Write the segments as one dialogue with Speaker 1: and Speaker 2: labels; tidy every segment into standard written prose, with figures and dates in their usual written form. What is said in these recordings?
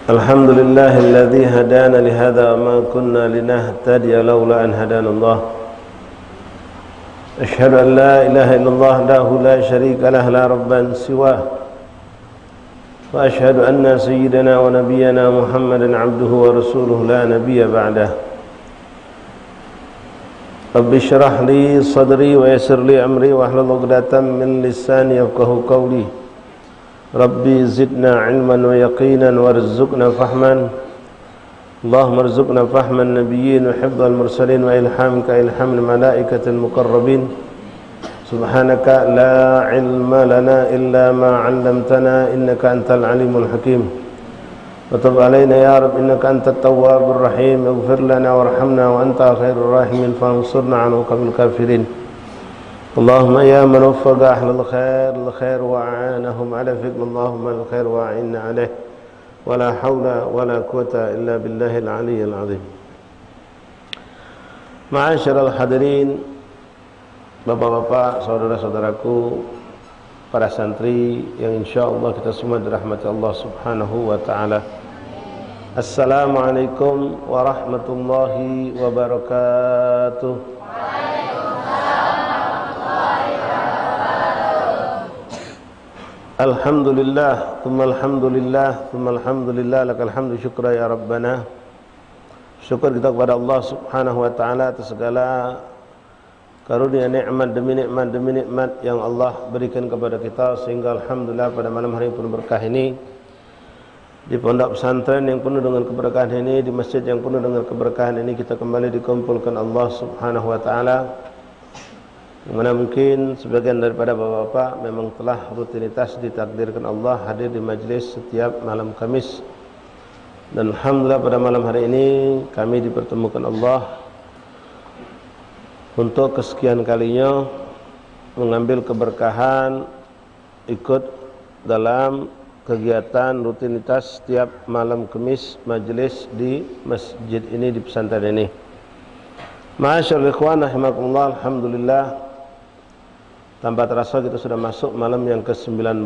Speaker 1: الحمد لله الذي هدانا لهذا وما كنا لنهتدي لولا أن هدانا الله أشهد أن لا إله إلا الله وحده لا شريك له لا ربا سواه وأشهد أن سيدنا ونبينا محمدا عبده ورسوله لا نبي بعده رب اشرح لي صدري ويسر لي أمري واحلل عقدة من لساني يفقهوا قولي ربي زدنا علما ويقينا وارزقنا فهما اللهم ارزقنا فهم النبيين وحفظ المرسلين وإلهامك إلهام الملائكة المقربين سبحانك لا علم لنا إلا ما علمتنا إنك أنت العليم الحكيم وتب علينا يا رب إنك أنت التواب الرحيم اغفر لنا وارحمنا وأنت خير الراحمين فانصرنا على القوم الكافرين اللهم يا من وفق أهل الخير وأعانهم على فعل اللهم الخير وأعنا عليه ولا حول ولا قوة إلا بالله العلي العظيم. Ma'asyiral hadirin, bapak-bapak, saudara-saudaraku, para santri yang insyaallah kita semua dirahmati Allah Subhanahu wa taala. Assalamualaikum warahmatullahi wabarakatuh. Alhamdulillah, thumma alhamdulillah, thumma alhamdulillah, lakal hamdu syukra ya Rabbana. Syukur kita kepada Allah Subhanahu wa taala atas segala karunia nikmat demi nikmat yang Allah berikan kepada kita, sehingga alhamdulillah pada malam hari penuh berkah ini, di pondok pesantren yang penuh dengan keberkahan ini, di masjid yang penuh dengan keberkahan ini, kita kembali dikumpulkan Allah Subhanahu wa taala. Mana mungkin sebagian daripada bapak-bapak memang telah rutinitas ditakdirkan Allah hadir di majlis setiap malam Kamis. Dan alhamdulillah pada malam hari ini kami dipertemukan Allah untuk kesekian kalinya mengambil keberkahan ikut dalam kegiatan rutinitas setiap malam Kamis majlis di masjid ini, di pesantren ini. Ma'asyarul ikhwan rahimakumullah, alhamdulillah tanpa terasa kita sudah masuk malam yang ke-19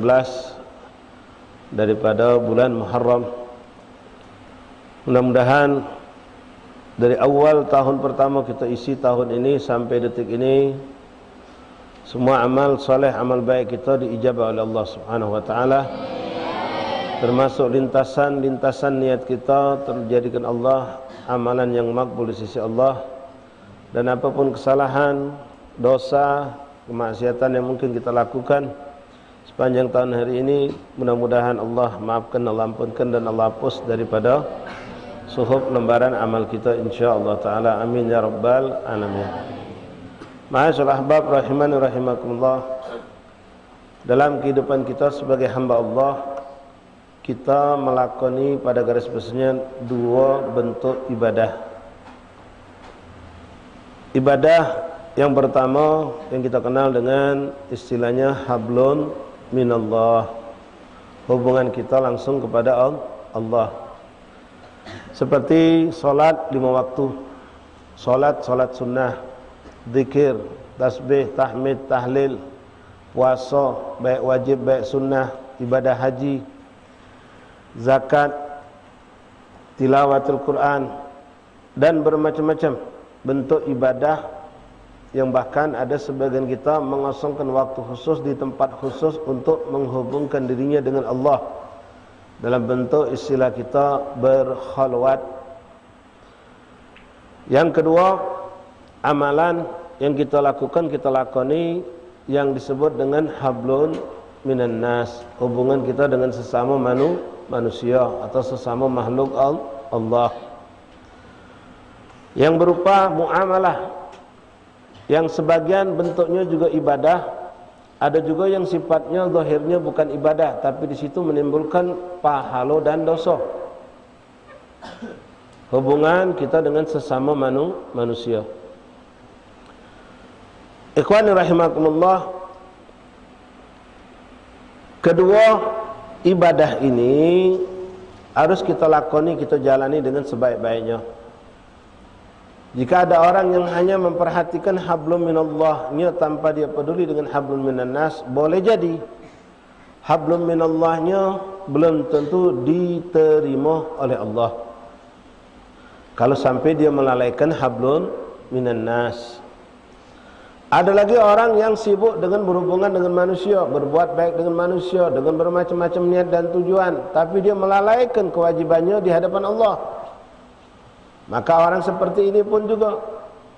Speaker 1: daripada bulan Muharram. Mudah-mudahan dari awal tahun pertama kita isi tahun ini sampai detik ini, semua amal soleh, amal baik kita diijabah oleh Allah Subhanahu wa taala. Termasuk lintasan niat kita terjadikan Allah amalan yang makbul di sisi Allah. Dan apapun kesalahan, dosa, kemaksiatan yang mungkin kita lakukan sepanjang tahun hari ini, mudah-mudahan Allah maafkan, Allah ampunkan, dan Allah hapus daripada suhuf lembaran amal kita insyaallah taala. Amin ya rabbal alamin. Ma'asyiral ahbab rahimani rahimakumullah, dalam kehidupan kita sebagai hamba Allah, kita melakoni pada garis besarnya dua bentuk ibadah. Ibadah yang pertama yang kita kenal dengan istilahnya hablun minallah, hubungan kita langsung kepada Allah. Seperti salat 5 waktu, salat sunnah, zikir, tasbih, tahmid, tahlil, puasa baik wajib baik sunnah, ibadah haji, zakat, tilawatul Quran, dan bermacam-macam bentuk ibadah yang bahkan ada sebagian kita mengosongkan waktu khusus di tempat khusus untuk menghubungkan dirinya dengan Allah dalam bentuk istilah kita berkhalwat. Yang kedua, amalan yang kita lakukan, kita lakoni yang disebut dengan hablun minan nas, hubungan kita dengan sesama manusia atau sesama makhluk Allah, yang berupa muamalah, yang sebagian bentuknya juga ibadah, ada juga yang sifatnya zahirnya bukan ibadah, tapi di situ menimbulkan pahala dan dosa. Hubungan kita dengan sesama manusia. Ikhwani rahimakumullah, kedua ibadah ini harus kita lakoni, kita jalani dengan sebaik-baiknya. Jika ada orang yang hanya memperhatikan hablum minallahnya tanpa dia peduli dengan hablum minan nas, boleh jadi hablum minallahnya belum tentu diterima oleh Allah kalau sampai dia melalaikan hablun minan nas. Ada lagi orang yang sibuk dengan berhubungan dengan manusia, berbuat baik dengan manusia, dengan bermacam-macam niat dan tujuan, tapi dia melalaikan kewajibannya di hadapan Allah. Maka orang seperti ini pun juga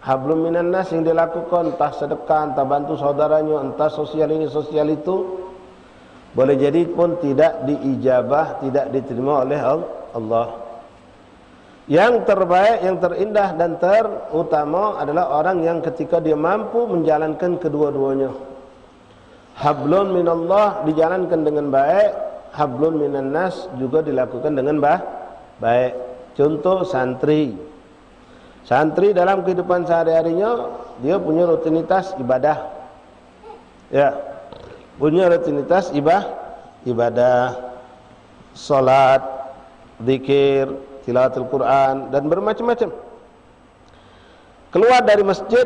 Speaker 1: hablum minan nas yang dilakukan, entah sedekah, entah bantu saudaranya, entah sosial ini sosial itu, boleh jadi pun tidak diijabah, tidak diterima oleh Allah. Yang terbaik, yang terindah dan terutama adalah orang yang ketika dia mampu menjalankan kedua-duanya. Hablun minallah dijalankan dengan baik, hablun minan nas juga dilakukan dengan baik. Contoh santri. Santri dalam kehidupan sehari-harinya dia punya rutinitas ibadah. Ya. Punya rutinitas ibadah, salat, zikir, tilawatul Quran dan bermacam-macam. Keluar dari masjid,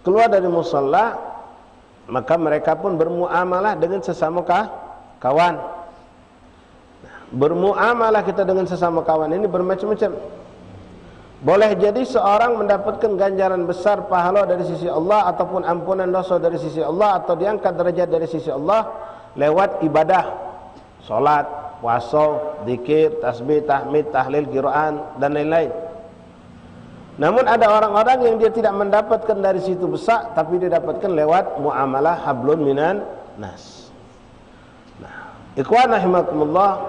Speaker 1: keluar dari musalla, maka mereka pun bermuamalah dengan sesama kawan. Bermuamalah kita dengan sesama kawan ini bermacam-macam. Boleh jadi seorang mendapatkan ganjaran besar pahala dari sisi Allah, ataupun ampunan dosa dari sisi Allah, atau diangkat derajat dari sisi Allah lewat ibadah, salat, puasa, zikir, tasbih, tahmid, tahlil, qiraan dan lain-lain. Namun ada orang-orang yang dia tidak mendapatkan dari situ besar, tapi dia dapatkan lewat muamalah hablun minan nas. Nah, ikhwan rahimakumullah,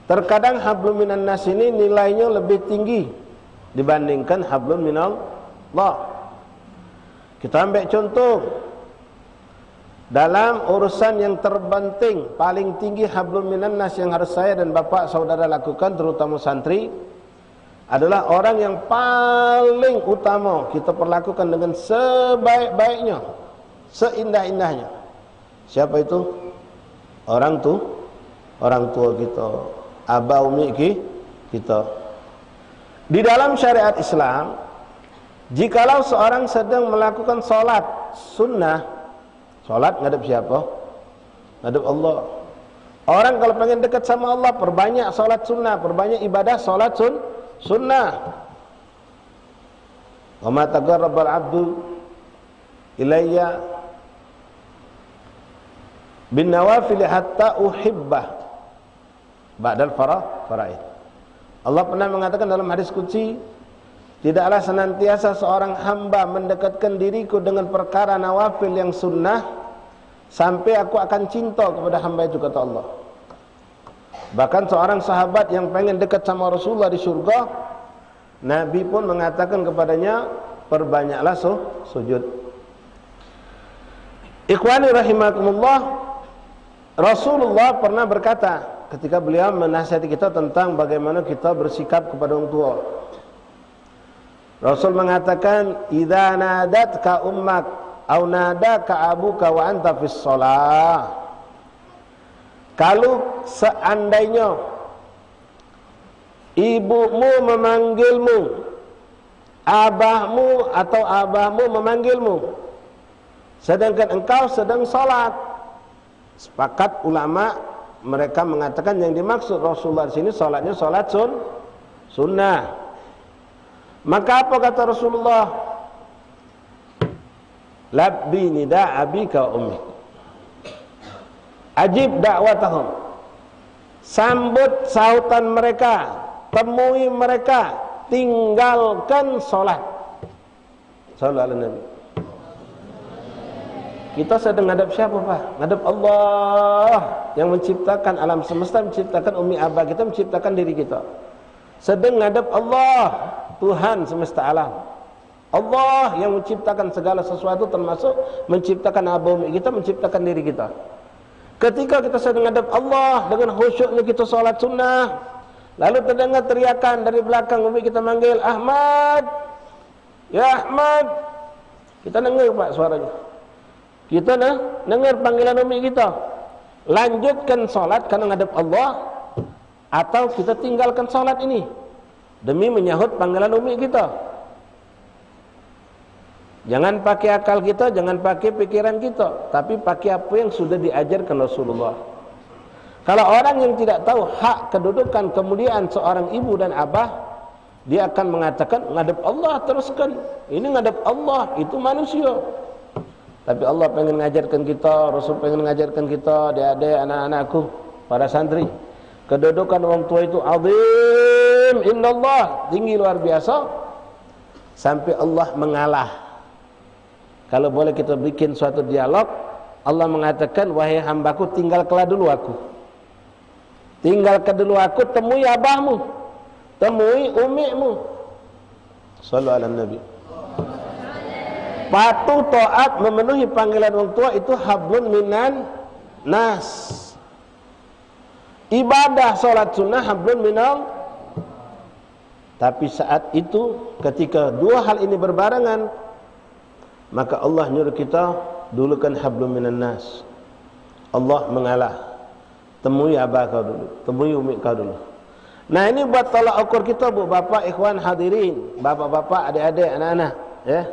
Speaker 1: terkadang hablun minan nas ini nilainya lebih tinggi dibandingkan hablun minallah. Kita ambil contoh dalam urusan yang terpenting, paling tinggi hablum minan nas yang harus saya dan bapak saudara lakukan, terutama santri, adalah orang yang paling utama kita perlakukan dengan sebaik-baiknya, seindah-indahnya. Siapa itu? Orang tua kita, aba umi kita. Di dalam syariat Islam, jikalau seorang sedang melakukan salat sunnah, salat ngadep siapa? Ngadep Allah. Orang kalau pengen dekat sama Allah, perbanyak salat sunnah, perbanyak ibadah salat sunnah. Wa ma taqarrabal 'abdu ilayya bin nawafil hatta uhibbah ba'dal faraid. Allah pernah mengatakan dalam hadis qudsi, tidaklah senantiasa seorang hamba mendekatkan diriku dengan perkara nawafil yang sunnah sampai aku akan cinta kepada hamba itu, kata Allah. Bahkan seorang sahabat yang pengen dekat sama Rasulullah di surga, Nabi pun mengatakan kepadanya, perbanyaklah sujud. Ikhwani rahimakumullah, Rasulullah pernah berkata ketika beliau menasihati kita tentang bagaimana kita bersikap kepada orang tua. Rasul mengatakan, idza nadatka ummak au nadaka abuka wa anta fis shalah. Kalau seandainya ibumu memanggilmu, abahmu atau abahmu memanggilmu, sedangkan engkau sedang salat, sepakat ulama mereka mengatakan yang dimaksud Rasulullah di sini salatnya salat sunnah. Maka apa kata Rasulullah? Labbi nida abika wa ummik. Ajib da'watahum. Sambut sautan mereka, temui mereka, tinggalkan salat. Sallallahu alaihi Nabi. Kita sedang ngadap siapa, Pak? Ngadap Allah yang menciptakan alam semesta, menciptakan umi abah kita, menciptakan diri kita. Sedang ngadap Allah, Tuhan semesta alam. Allah yang menciptakan segala sesuatu, termasuk menciptakan abah umi kita, menciptakan diri kita. Ketika kita sedang ngadap Allah dengan khusyuknya kita salat sunnah, lalu terdengar teriakan dari belakang, umi kita manggil, Ahmad, ya Ahmad. Kita dengar, Pak, suaranya. Kita dengar panggilan umi kita. Lanjutkan salat karena ngadap Allah, atau kita tinggalkan salat ini demi menyahut panggilan umi kita. Jangan pakai akal kita, jangan pakai pikiran kita, tapi pakai apa yang sudah diajarkan Rasulullah. Kalau orang yang tidak tahu hak kedudukan kemuliaan seorang ibu dan abah, dia akan mengatakan ngadep Allah teruskan. Ini ngadep Allah, itu manusia. Tapi Allah pengen ngajarkan kita, Rasul pengen ngajarkan kita, adik-adik, anak-anakku, para santri. Kedudukan orang tua itu azim indallah, tinggi luar biasa, sampai Allah mengalah. Kalau boleh kita bikin suatu dialog, Allah mengatakan, wahai hambaku, tinggalkanlah dulu aku. Tinggalkan dulu aku, temui abahmu, temui umimu. Sallu ala Nabi. Patuh taat memenuhi panggilan orang tua itu hablun minan nas. Ibadah salat sunnah hablun minal. Tapi saat itu ketika dua hal ini berbarengan, maka Allah nyuruh kita dulukan hablum minan nas. Allah mengalah. Temui abah kau dulu, temui umi kau dulu. Nah, ini buat tolak ukur kita, Bu, bapak, ikhwan hadirin, bapak-bapak, adik-adik, anak-anak, ya.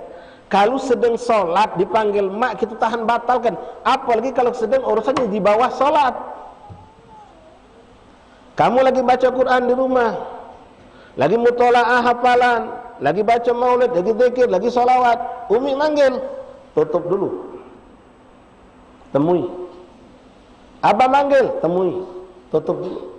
Speaker 1: Kalau sedang solat dipanggil mak, kita tahan batalkan. Apalagi kalau sedang urusannya di bawah solat. Kamu lagi baca Quran di rumah, lagi mutola'ah hafalan, lagi baca maulid, lagi zikir, lagi solawat, umi manggil, tutup dulu, temui. Abah manggil, temui, tutup dulu.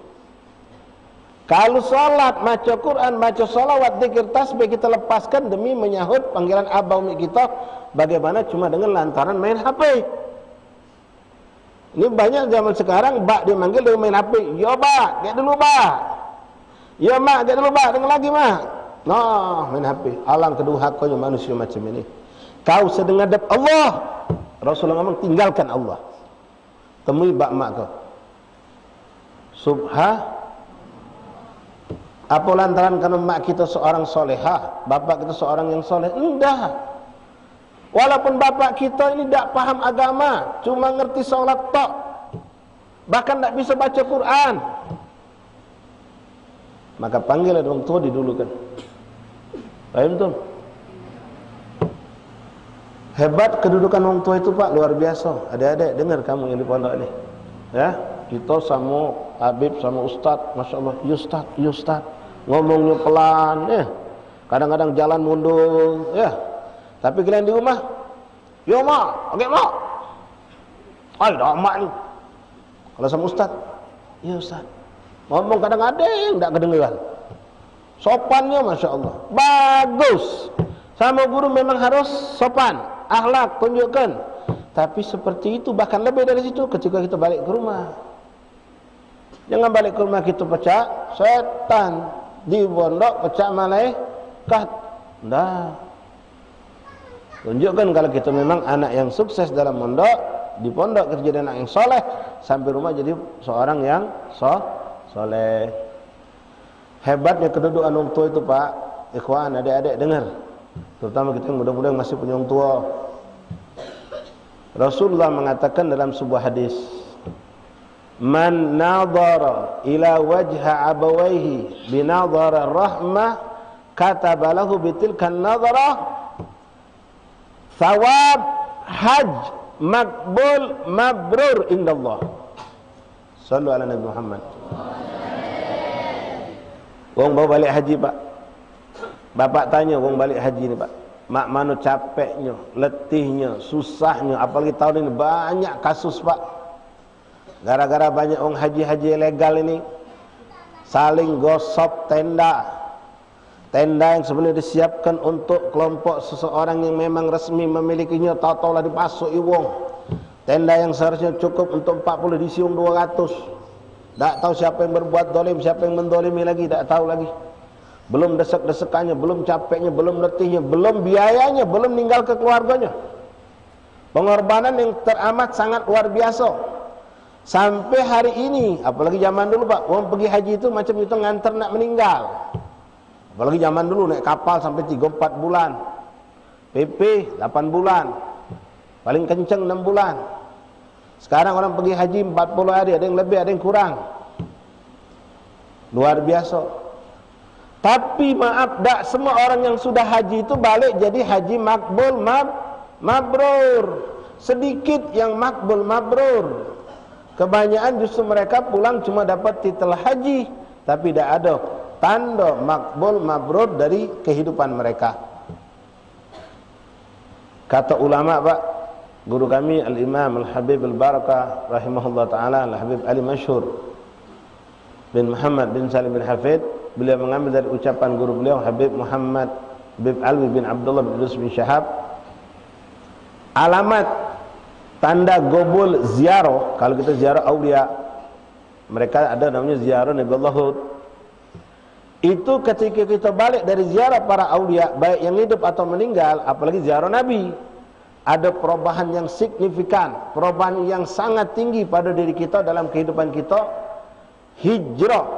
Speaker 1: Kalau sholat, baca Quran, baca sholawat, zikir, tasbih, kita lepaskan demi menyahut panggilan abah umi kita. Bagaimana cuma dengan lantaran main HP. Ini banyak zaman sekarang, bak dia manggil, dia main HP. Ya bak, get dulu bak. Ya mak, get dulu bak, dengar lagi mak. Nah, main HP. Alang kedua haknya manusia macam ini. Kau sedang hadap Allah, Rasulullah ngomong, tinggalkan Allah. Temui bak mak kau. Apa lantaran karena mak kita seorang solehah, bapak kita seorang yang soleh? Enggak. Walaupun bapak kita ini tidak paham agama, cuma ngerti sholat tok, bahkan tidak bisa baca Quran, maka panggil orang tua didulukan. Paham tuh? Hebat kedudukan orang tua itu, Pak, luar biasa. Adik-adik, dengar kamu yang di pondok ini, ya. Kita sama Habib sama Ustaz, Masya Allah, ya Ustaz, ngomongnya pelan, ya. Kadang-kadang jalan mundur, ya. Tapi kalian di rumah, yo mak, oke mak, ayo mak ni. Kalau sama Ustaz, ya Ustaz, ngomong kadang-kadang tidak kedengeran. Sopannya Masya Allah, bagus. Sama guru memang harus sopan, akhlak tunjukkan. Tapi seperti itu, bahkan lebih dari situ ketika kita balik ke rumah. Jangan balik ke rumah kita pecah setan, di pondok pecah malaikat. Nah, tunjukkan kalau kita memang anak yang sukses dalam pondok, di pondok kita jadi anak yang soleh, sampai rumah jadi seorang yang soleh. Hebatnya kedudukan orang tua itu, Pak, ikhwan, adik-adik dengar, terutama kita yang muda-muda yang masih punya orang tua. Rasulullah mengatakan dalam sebuah hadis, man nadhara ila wajha abawaihi binadhara rahmah kataba lahu bitilkan nadhara thawab haj makbul mabrur indallah. Sallu ala Nabi Muhammad. Wong bawa balik haji, Pak, bapak tanya wong balik haji ni, Pak, mak mana capeknya, letihnya, susahnya. Apalagi tahun ini banyak kasus, Pak, gara-gara banyak orang haji-haji ilegal ini saling gosok tenda yang sebenarnya disiapkan untuk kelompok seseorang yang memang resmi memilikinya, tahu-tahulah dipasuki wong. Tenda yang seharusnya cukup untuk 40 diisi 200. Tak tahu siapa yang berbuat dolim, siapa yang mendolimi lagi, tak tahu lagi. Belum desek-desekannya, belum capeknya, belum letihnya, belum biayanya, belum meninggal ke keluarganya. Pengorbanan yang teramat sangat luar biasa. Sampai hari ini, apalagi zaman dulu, Pak, orang pergi haji itu macam itu nganter nak meninggal. Apalagi zaman dulu naik kapal sampai 3-4 bulan. PP 8 bulan. Paling kencang 6 bulan. Sekarang orang pergi haji 40 hari, ada yang lebih, ada yang kurang. Luar biasa. Tapi maaf, tak semua orang yang sudah haji itu balik jadi haji makbul mabrur. Sedikit yang makbul mabrur. Kebanyakan justru mereka pulang cuma dapat titel haji, tapi tidak ada tanda makbul mabrur dari kehidupan mereka. Kata ulama Pak, guru kami Al-Imam Al-Habib Al-Barakah rahimahullah ta'ala, Al-Habib Ali Masyhur bin Muhammad bin Salim bin Hafid, beliau mengambil dari ucapan guru beliau Habib Muhammad Habib Alwi bin Abdullah bin Idris bin Syahab, alamat tanda gobul ziarah, kalau kita ziarah aulia, mereka ada namanya ziarah Nabiullah Hud. Itu ketika kita balik dari ziarah para aulia, baik yang hidup atau meninggal, apalagi ziarah Nabi, ada perubahan yang signifikan, perubahan yang sangat tinggi pada diri kita dalam kehidupan kita. Hijrah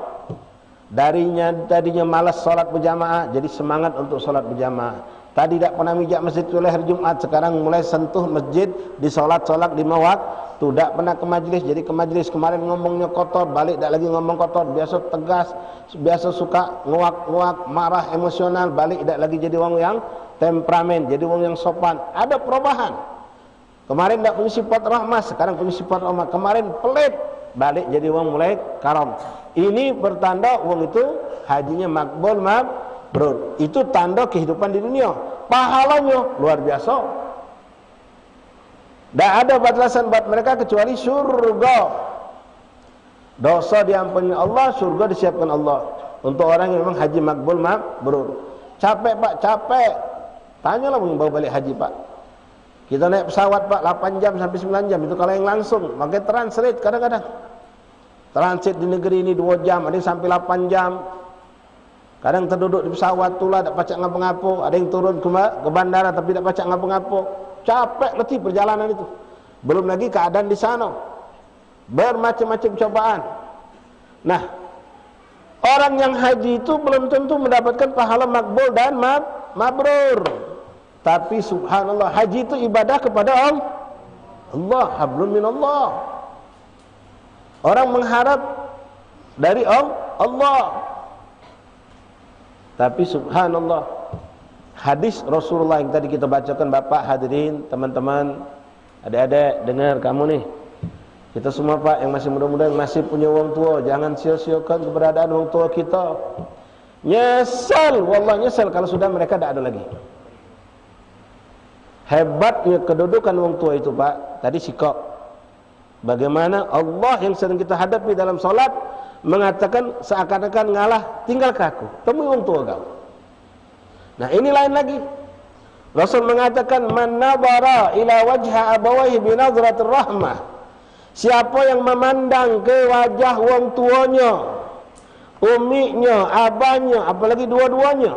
Speaker 1: tadinya malas salat berjamaah, jadi semangat untuk salat berjamaah. Tadi tidak pernah mijak masjid oleh hari Jumat, sekarang mulai sentuh masjid, di solat-solat di mawak. Tidak pernah ke majlis, jadi ke majlis. Kemarin ngomongnya kotor, balik tidak lagi ngomong kotor. Biasa tegas, biasa suka nguak-nguak, marah, emosional, balik tidak lagi jadi orang yang temperamen, jadi orang yang sopan. Ada perubahan. Kemarin tidak punya sifat rahmah, sekarang punya sifat rahmah. Kemarin pelit, balik jadi orang mulai karam. Ini bertanda orang itu hajinya makbul mabrur. Itu tanda kehidupan di dunia. Pahalanya luar biasa. Tak ada batasan buat mereka kecuali surga. Dosa diampuni Allah, surga disiapkan Allah. Untuk orang yang memang haji makbul mabrur. Capek Pak, capek. Tanyalah bawa balik haji Pak. Kita naik pesawat Pak 8 jam sampai 9 jam. Itu kalau yang langsung. Pakai translate kadang-kadang. Transit di negeri ini 2 jam, ada yang sampai 8 jam. Kadang terduduk di pesawat itulah tak pacak ngapa-ngapa. Ada yang turun ke bandara tapi tak pacak ngapa-ngapa. Capek letih perjalanan itu. Belum lagi keadaan di sana. Bermacam-macam cobaan. Nah, orang yang haji itu belum tentu mendapatkan pahala makbul dan mabrur. Tapi subhanallah, haji itu ibadah kepada Allah. Hablum minallah. Orang mengharap dari Allah. Tapi subhanallah, hadis Rasulullah yang tadi kita bacakan, Bapak hadirin, teman-teman, adik-adik, dengar kamu nih. Kita semua Pak yang masih muda-muda, yang masih punya orang tua, jangan sia-siakan keberadaan orang tua kita. Nyesal, wallah nyesal kalau sudah mereka tidak ada lagi. Hebatnya kedudukan orang tua itu Pak, tadi sikap. Bagaimana Allah yang sering kita hadapi dalam salat mengatakan seakan-akan ngalah, tinggalkan aku, temui orang tua kau. Nah ini lain lagi. Rasul mengatakan man nadhara ila wajha abawayhi bi nadratir rahmah. Siapa yang memandang ke wajah orang tuanya, uminya, abahnya, apalagi dua-duanya,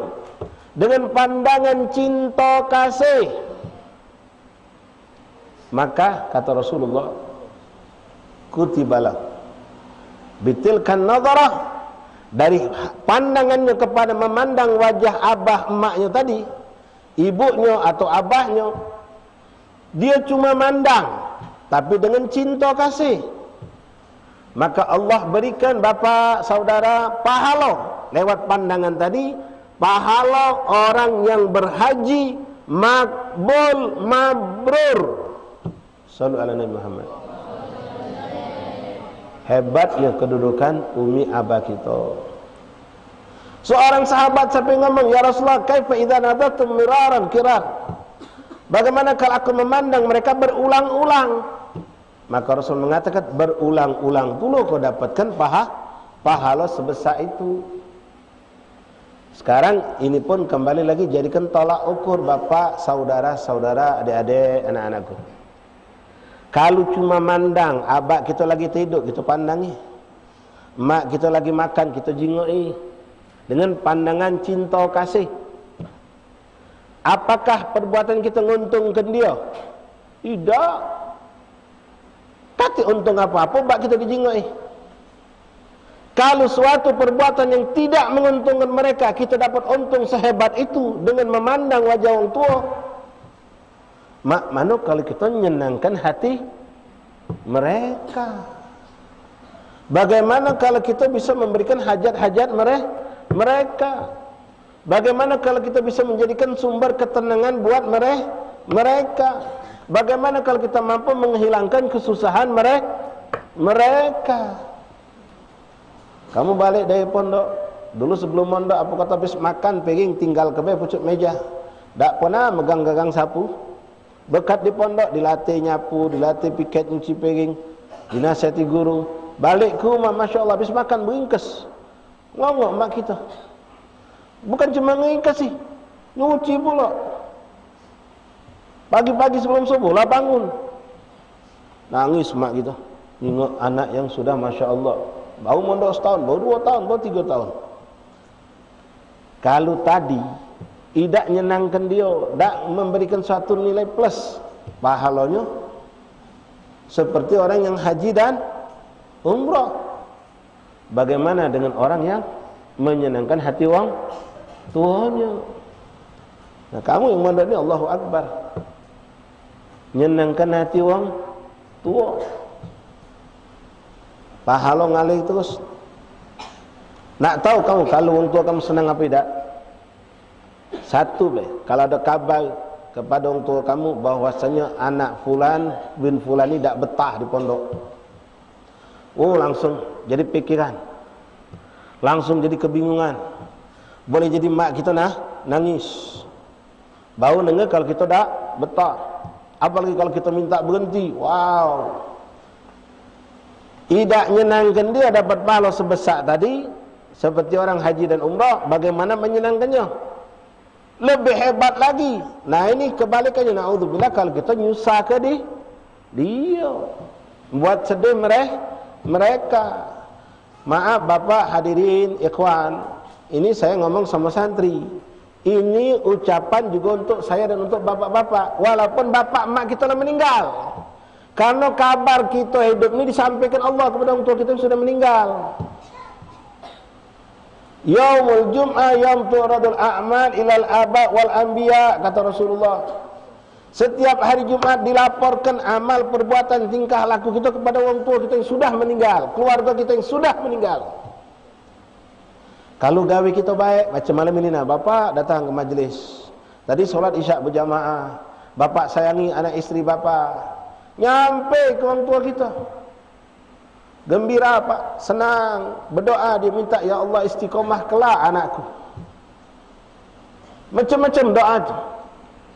Speaker 1: dengan pandangan cinta kasih, maka kata Rasulullah, kutibalah bitilkan nadharah, dari pandangannya kepada memandang wajah abah emaknya tadi, ibunya atau abahnya, dia cuma mandang tapi dengan cinta kasih, maka Allah berikan bapak saudara pahala lewat pandangan tadi, pahala orang yang berhaji makbul mabrur. Sallu ala Nabi Muhammad. Hebatnya kedudukan umi abah kita. Seorang sahabat sampai ngomong, ya Rasulullah, kaifa idza nadatum miraran kirar? Bagaimana kalau aku memandang mereka berulang-ulang? Maka Rasul mengatakan, berulang-ulang pula kau dapatkan pahala sebesar itu. Sekarang ini pun kembali lagi jadikan tolak ukur bapak, saudara-saudara, adik-adik, anak-anakku. Kalau cuma mandang, abang kita lagi tidur, kita pandangi. Mak kita lagi makan, kita jingoi. Dengan pandangan cinta kasih. Apakah perbuatan kita menguntungkan dia? Tidak. Kata untung apa-apa, bak kita dijingoi. Kalau suatu perbuatan yang tidak menguntungkan mereka, kita dapat untung sehebat itu dengan memandang wajah orang tua. Mana kalau kita menyenangkan hati mereka? Bagaimana kalau kita bisa memberikan hajat-hajat mereka? Bagaimana kalau kita bisa menjadikan sumber ketenangan buat mereka? Bagaimana kalau kita mampu menghilangkan kesusahan mereka. Kamu balik dari pondok, dulu sebelum mondok apa kata habis makan piring tinggal kebe pucuk meja. Tak pernah megang-gagang sapu. Bekat di pondok dilatih nyapu, dilatih piket nyuci piring, dinasihati guru. Balik ke rumah Masya Allah habis makan beringkes. Ngomong mak kita. Bukan cuma ngeringkes sih, nyuci pula. Pagi-pagi sebelum subuh lah bangun. Nangis mak kita. Tengok anak yang sudah Masya Allah baru mondok setahun, baru 2 tahun, baru 3 tahun. Kalau tadi tidak nyenangkan dia, tidak memberikan suatu nilai plus pahalanya seperti orang yang haji dan umrah. Bagaimana dengan orang yang menyenangkan hati orang tuanya? Nah, kamu yang mondok ini Allahu Akbar, menyenangkan hati orang tua, pahala ngalir terus. Nak tahu kamu kalau orang tua kamu senang apa tidak? Satu kalau ada kabar kepada orang tua kamu bahwasanya anak fulan bin fulan ini tidak betah di pondok, oh langsung jadi pikiran, langsung jadi kebingungan. Boleh jadi mak kita nangis. Bau dengar kalau kita tak betah. Apalagi kalau kita minta berhenti. Wow. Tidak menyenangkan dia dapat pahala sebesar tadi. Seperti orang haji dan umrah. Bagaimana menyenangkannya? Lebih hebat lagi. Nah ini kebalikannya. Na'udzubillah kalau kita nyusah ke dia. Buat sedih mereka. Maaf bapak hadirin ikhwan. Ini saya ngomong sama santri. Ini ucapan juga untuk saya dan untuk bapak-bapak. Walaupun bapak emak kita telah meninggal. Karena kabar kita hidup ini disampaikan Allah kepada orang tua kita yang sudah meninggal. Yaumul Jum'ah yaum tu'radul a'mal ilal aba wal anbiya, kata Rasulullah. Setiap hari Jumat dilaporkan amal perbuatan tingkah laku kita kepada orang tua kita yang sudah meninggal, keluarga kita yang sudah meninggal. Kalau gawe kita baik, macam malam ini bapak datang ke majlis. Tadi solat isyak berjamaah. Bapak sayangi anak isteri bapak. Nyampe ke orang tua kita. Gembira pak, senang, berdoa dia minta ya Allah istiqomah kelak anakku. Macam-macam doa tu.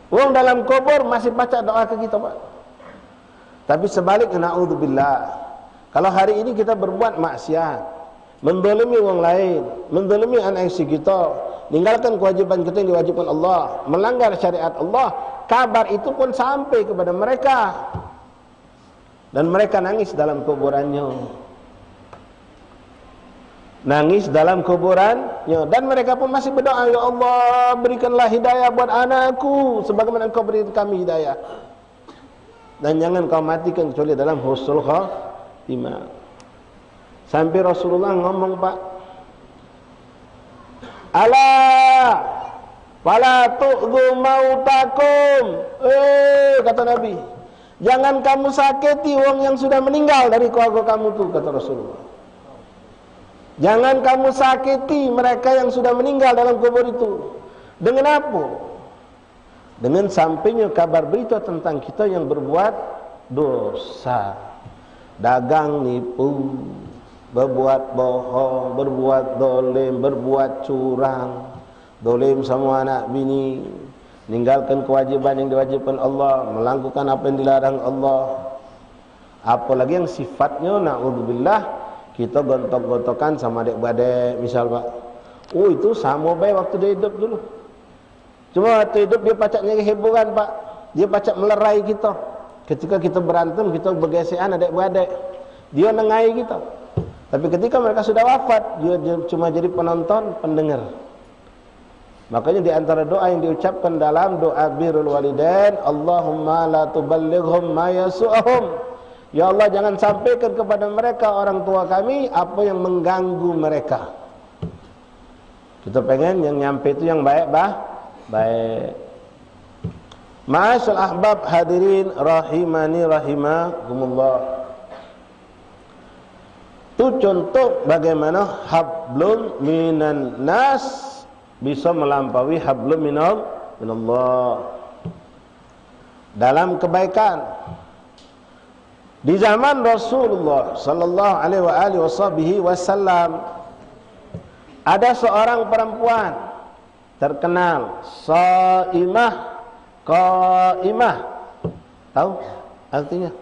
Speaker 1: Orang dalam kubur masih baca doa ke kita pak. Tapi sebaliknya na'udzubillah. Kalau hari ini kita berbuat maksiat, mendolimi orang lain, mendolimi anak istri kita, meninggalkan kewajiban kita yang diwajibkan Allah, melanggar syariat Allah, kabar itu pun sampai kepada mereka. Dan mereka nangis dalam kuburannya. Nangis dalam kuburannya. Dan mereka pun masih berdoa, ya Allah berikanlah hidayah buat anakku sebagaimana engkau beri kami hidayah. Dan jangan kau matikan kecuali dalam husnul khatimah. Sampai Rasulullah ngomong pak, Allah wala tu'dhu mautakum. Kata Nabi, jangan kamu sakiti orang yang sudah meninggal dari keluarga kamu tuh, kata Rasulullah. Jangan kamu sakiti mereka yang sudah meninggal dalam kubur itu. Dengan apa? Dengan sampainya kabar berita tentang kita yang berbuat dosa, dagang nipu, berbuat bohong, berbuat dolim, berbuat curang, dolim sama anak bini, meninggalkan kewajiban yang diwajibkan Allah, melakukan apa yang dilarang Allah. Apalagi yang sifatnya na'udzubillah kita gontok-gontokan sama adik-beradik misal pak. Oh itu sama baik waktu dia hidup dulu. Cuma waktu hidup dia pacak nyari hiburan pak. Dia pacak melerai kita. Ketika kita berantem, kita bergesekan adik-beradik, dia nengai kita. Tapi ketika mereka sudah wafat, dia cuma jadi penonton, pendengar. Makanya di antara doa yang diucapkan dalam doa birrul walidain, Allahumma la tuballighhum ma yasu'ahum. Ya Allah jangan sampaikan kepada mereka orang tua kami apa yang mengganggu mereka. Kita pengen yang nyampe itu yang baik baik. Ma'asyal ahbab hadirin rahimani rahimakumullah. Itu contoh bagaimana hablum minan nas bisa melampaui hablum minallah dalam kebaikan. Di zaman Rasulullah sallallahu alaihi wasallam ada seorang perempuan terkenal shaimah qaimah. Tahu artinya?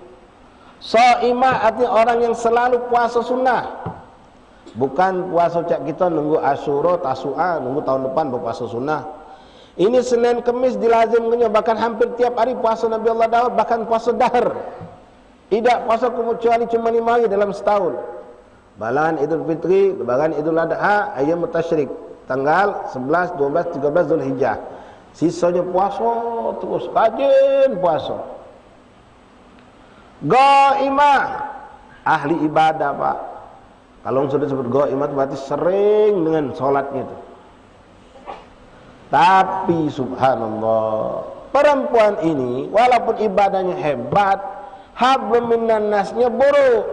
Speaker 1: Shaimah artinya orang yang selalu puasa sunnah. Bukan puasa cak kita nunggu Asyura, Tasu'a, nunggu tahun depan berpuasa sunnah. Ini Senin Kemis dilazimkannya, bahkan hampir tiap hari puasa Nabi Allah Daud, bahkan puasa dahar. Tidak puasa kecuali cuma 5 hari dalam setahun. Balan Idul Fitri, lebaran Idul Adha, ayam tasyrik, tanggal 11, 12, 13 Zulhijjah. Sisanya puasa terus, rajin puasa. Ghaimah, ahli ibadah, Pak. Kalau sudah disebut ghaimah berarti sering dengan sholatnya itu. Tapi subhanallah, perempuan ini walaupun ibadahnya hebat, hablum minan nasnya buruk.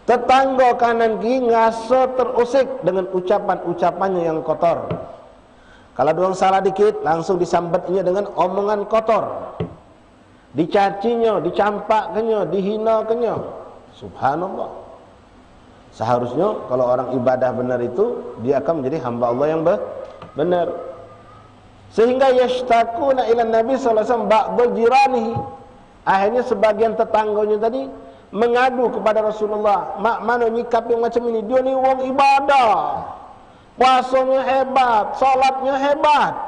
Speaker 1: Tetangga kanan kiri ngaso terusik dengan ucapan-ucapannya yang kotor. Kalau doang salah dikit langsung disambetnya dengan omongan kotor. Dicacinya, dicampaknya, dihinakannya. Subhanallah. Seharusnya kalau orang ibadah benar itu dia akan menjadi hamba Allah yang benar. Sehingga yashtaquna ila Nabi sallallahu alaihi wasallam ba'd jiranihi. Akhirnya sebagian tetangganya tadi mengadu kepada Rasulullah, "Mak mana nyikap yang macam ini? Dia ni wong ibadah. Puasanya hebat, salatnya hebat.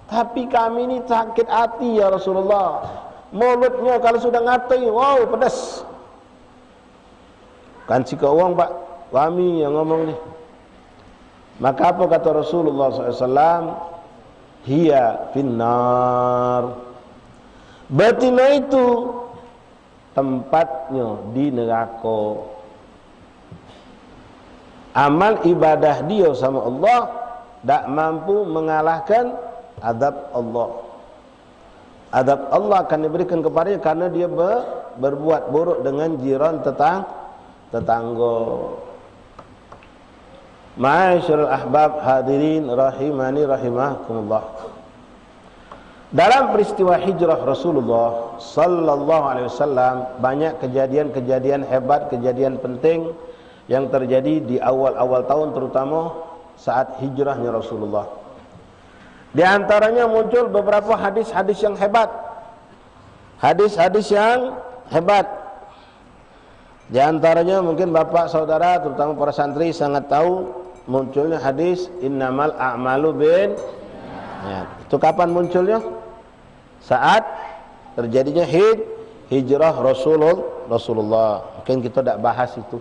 Speaker 1: Tapi kami ni sakit hati ya Rasulullah. Mulutnya kalau sudah ngatai, wow pedas." Kan si keuang Pak, kami yang ngomong ni. Maka apa kata Rasulullah SAW? Hiya finnar. Betina itu tempatnya di neraka. Amal ibadah dia sama Allah tak mampu mengalahkan azab Allah. Azab Allah akan diberikan kepadanya karena dia berbuat buruk dengan jiran tetangga. Ma'asyiral ahbab hadirin rahimani rahimakumullah. Dalam peristiwa hijrah Rasulullah sallallahu alaihi wasallam banyak kejadian-kejadian hebat, kejadian penting yang terjadi di awal-awal tahun, terutama saat hijrahnya Rasulullah. Di antaranya muncul beberapa hadis-hadis yang hebat. Hadis-hadis yang hebat. Di antaranya mungkin bapak saudara terutama para santri sangat tahu munculnya hadis innamal a'malu bin ya. Itu kapan munculnya? Saat terjadinya hijrah Rasulullah. Mungkin kita tidak bahas itu.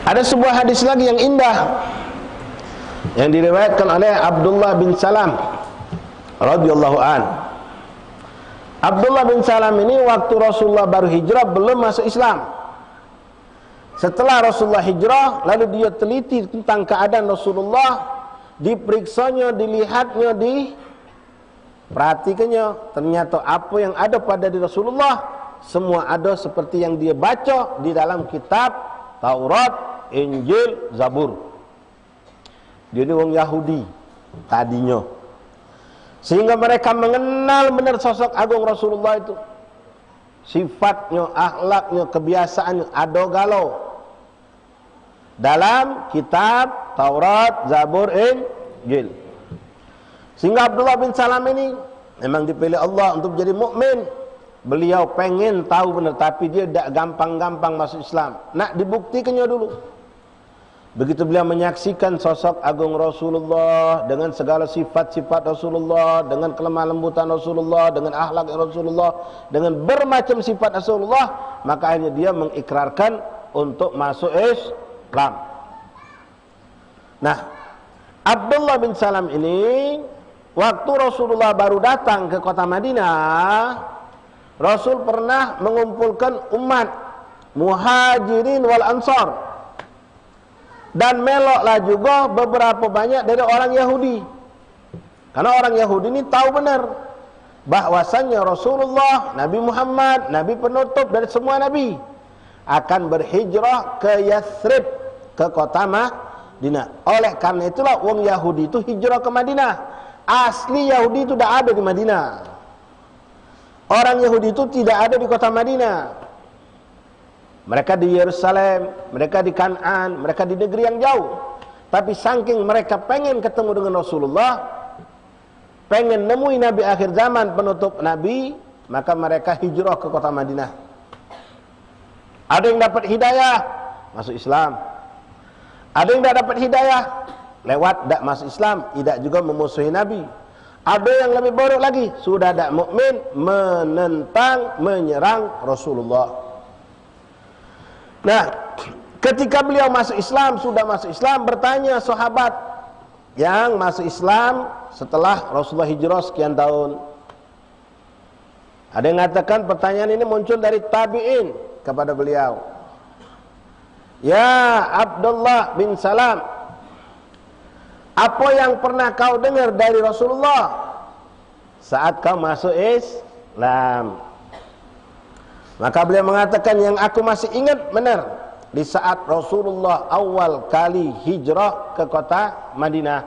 Speaker 1: Ada sebuah hadis lagi yang indah yang diriwayatkan oleh Abdullah bin Salam radhiyallahu an. Abdullah bin Salam ini waktu Rasulullah baru hijrah belum masuk Islam. Setelah Rasulullah hijrah, lalu dia teliti tentang keadaan Rasulullah, diperiksanya, dilihatnya, diperhatikannya. Ternyata apa yang ada pada diri Rasulullah semua ada seperti yang dia baca di dalam kitab Taurat, Injil, Zabur. Dia ni orang Yahudi tadinya. Sehingga mereka mengenal benar sosok agung Rasulullah itu. Sifatnya, akhlaknya, kebiasaannya ada galau. Dalam kitab Taurat, Zabur, Injil. Sehingga Abdullah bin Salam ini memang dipilih Allah untuk menjadi mukmin. Beliau pengen tahu benar, tapi dia tidak gampang-gampang masuk Islam. Nak dibuktikannya dulu. Begitu beliau menyaksikan sosok agung Rasulullah dengan segala sifat-sifat Rasulullah, dengan kelemah lembutan Rasulullah, dengan akhlak Rasulullah, dengan bermacam sifat Rasulullah, maka akhirnya dia mengikrarkan untuk masuk Islam. Nah, Abdullah bin Salam ini waktu Rasulullah baru datang ke kota Madinah, Rasul pernah mengumpulkan umat Muhajirin wal Ansar. Dan meloklah juga beberapa banyak dari orang Yahudi. Karena orang Yahudi ini tahu benar bahwasannya Rasulullah, Nabi Muhammad, Nabi penutup dari semua Nabi. akan berhijrah ke Yathrib, ke kota Madinah. Oleh karena itulah wong Yahudi itu hijrah ke Madinah. Asli Yahudi itu tidak ada di Madinah. Orang Yahudi itu tidak ada di kota Madinah. Mereka di Yerusalem, mereka di Kanaan, mereka di negeri yang jauh. Tapi saking mereka pengen ketemu dengan Rasulullah, pengen nemui Nabi akhir zaman, penutup Nabi, maka mereka hijrah ke kota Madinah. Ada yang dapat hidayah, masuk Islam. Ada yang tidak dapat hidayah, lewat tidak masuk Islam, tidak juga memusuhi Nabi. Ada yang lebih buruk lagi, sudah tidak mukmin, menentang, menyerang Rasulullah. Nah, ketika beliau masuk Islam, sudah masuk Islam, bertanya sahabat yang masuk Islam setelah Rasulullah hijrah sekian tahun. Ada yang mengatakan pertanyaan ini muncul dari tabi'in kepada beliau. Ya Abdullah bin Salam, apa yang pernah kau dengar dari Rasulullah saat kau masuk Islam? Maka beliau mengatakan, yang aku masih ingat benar, di saat Rasulullah awal kali hijrah ke kota Madinah,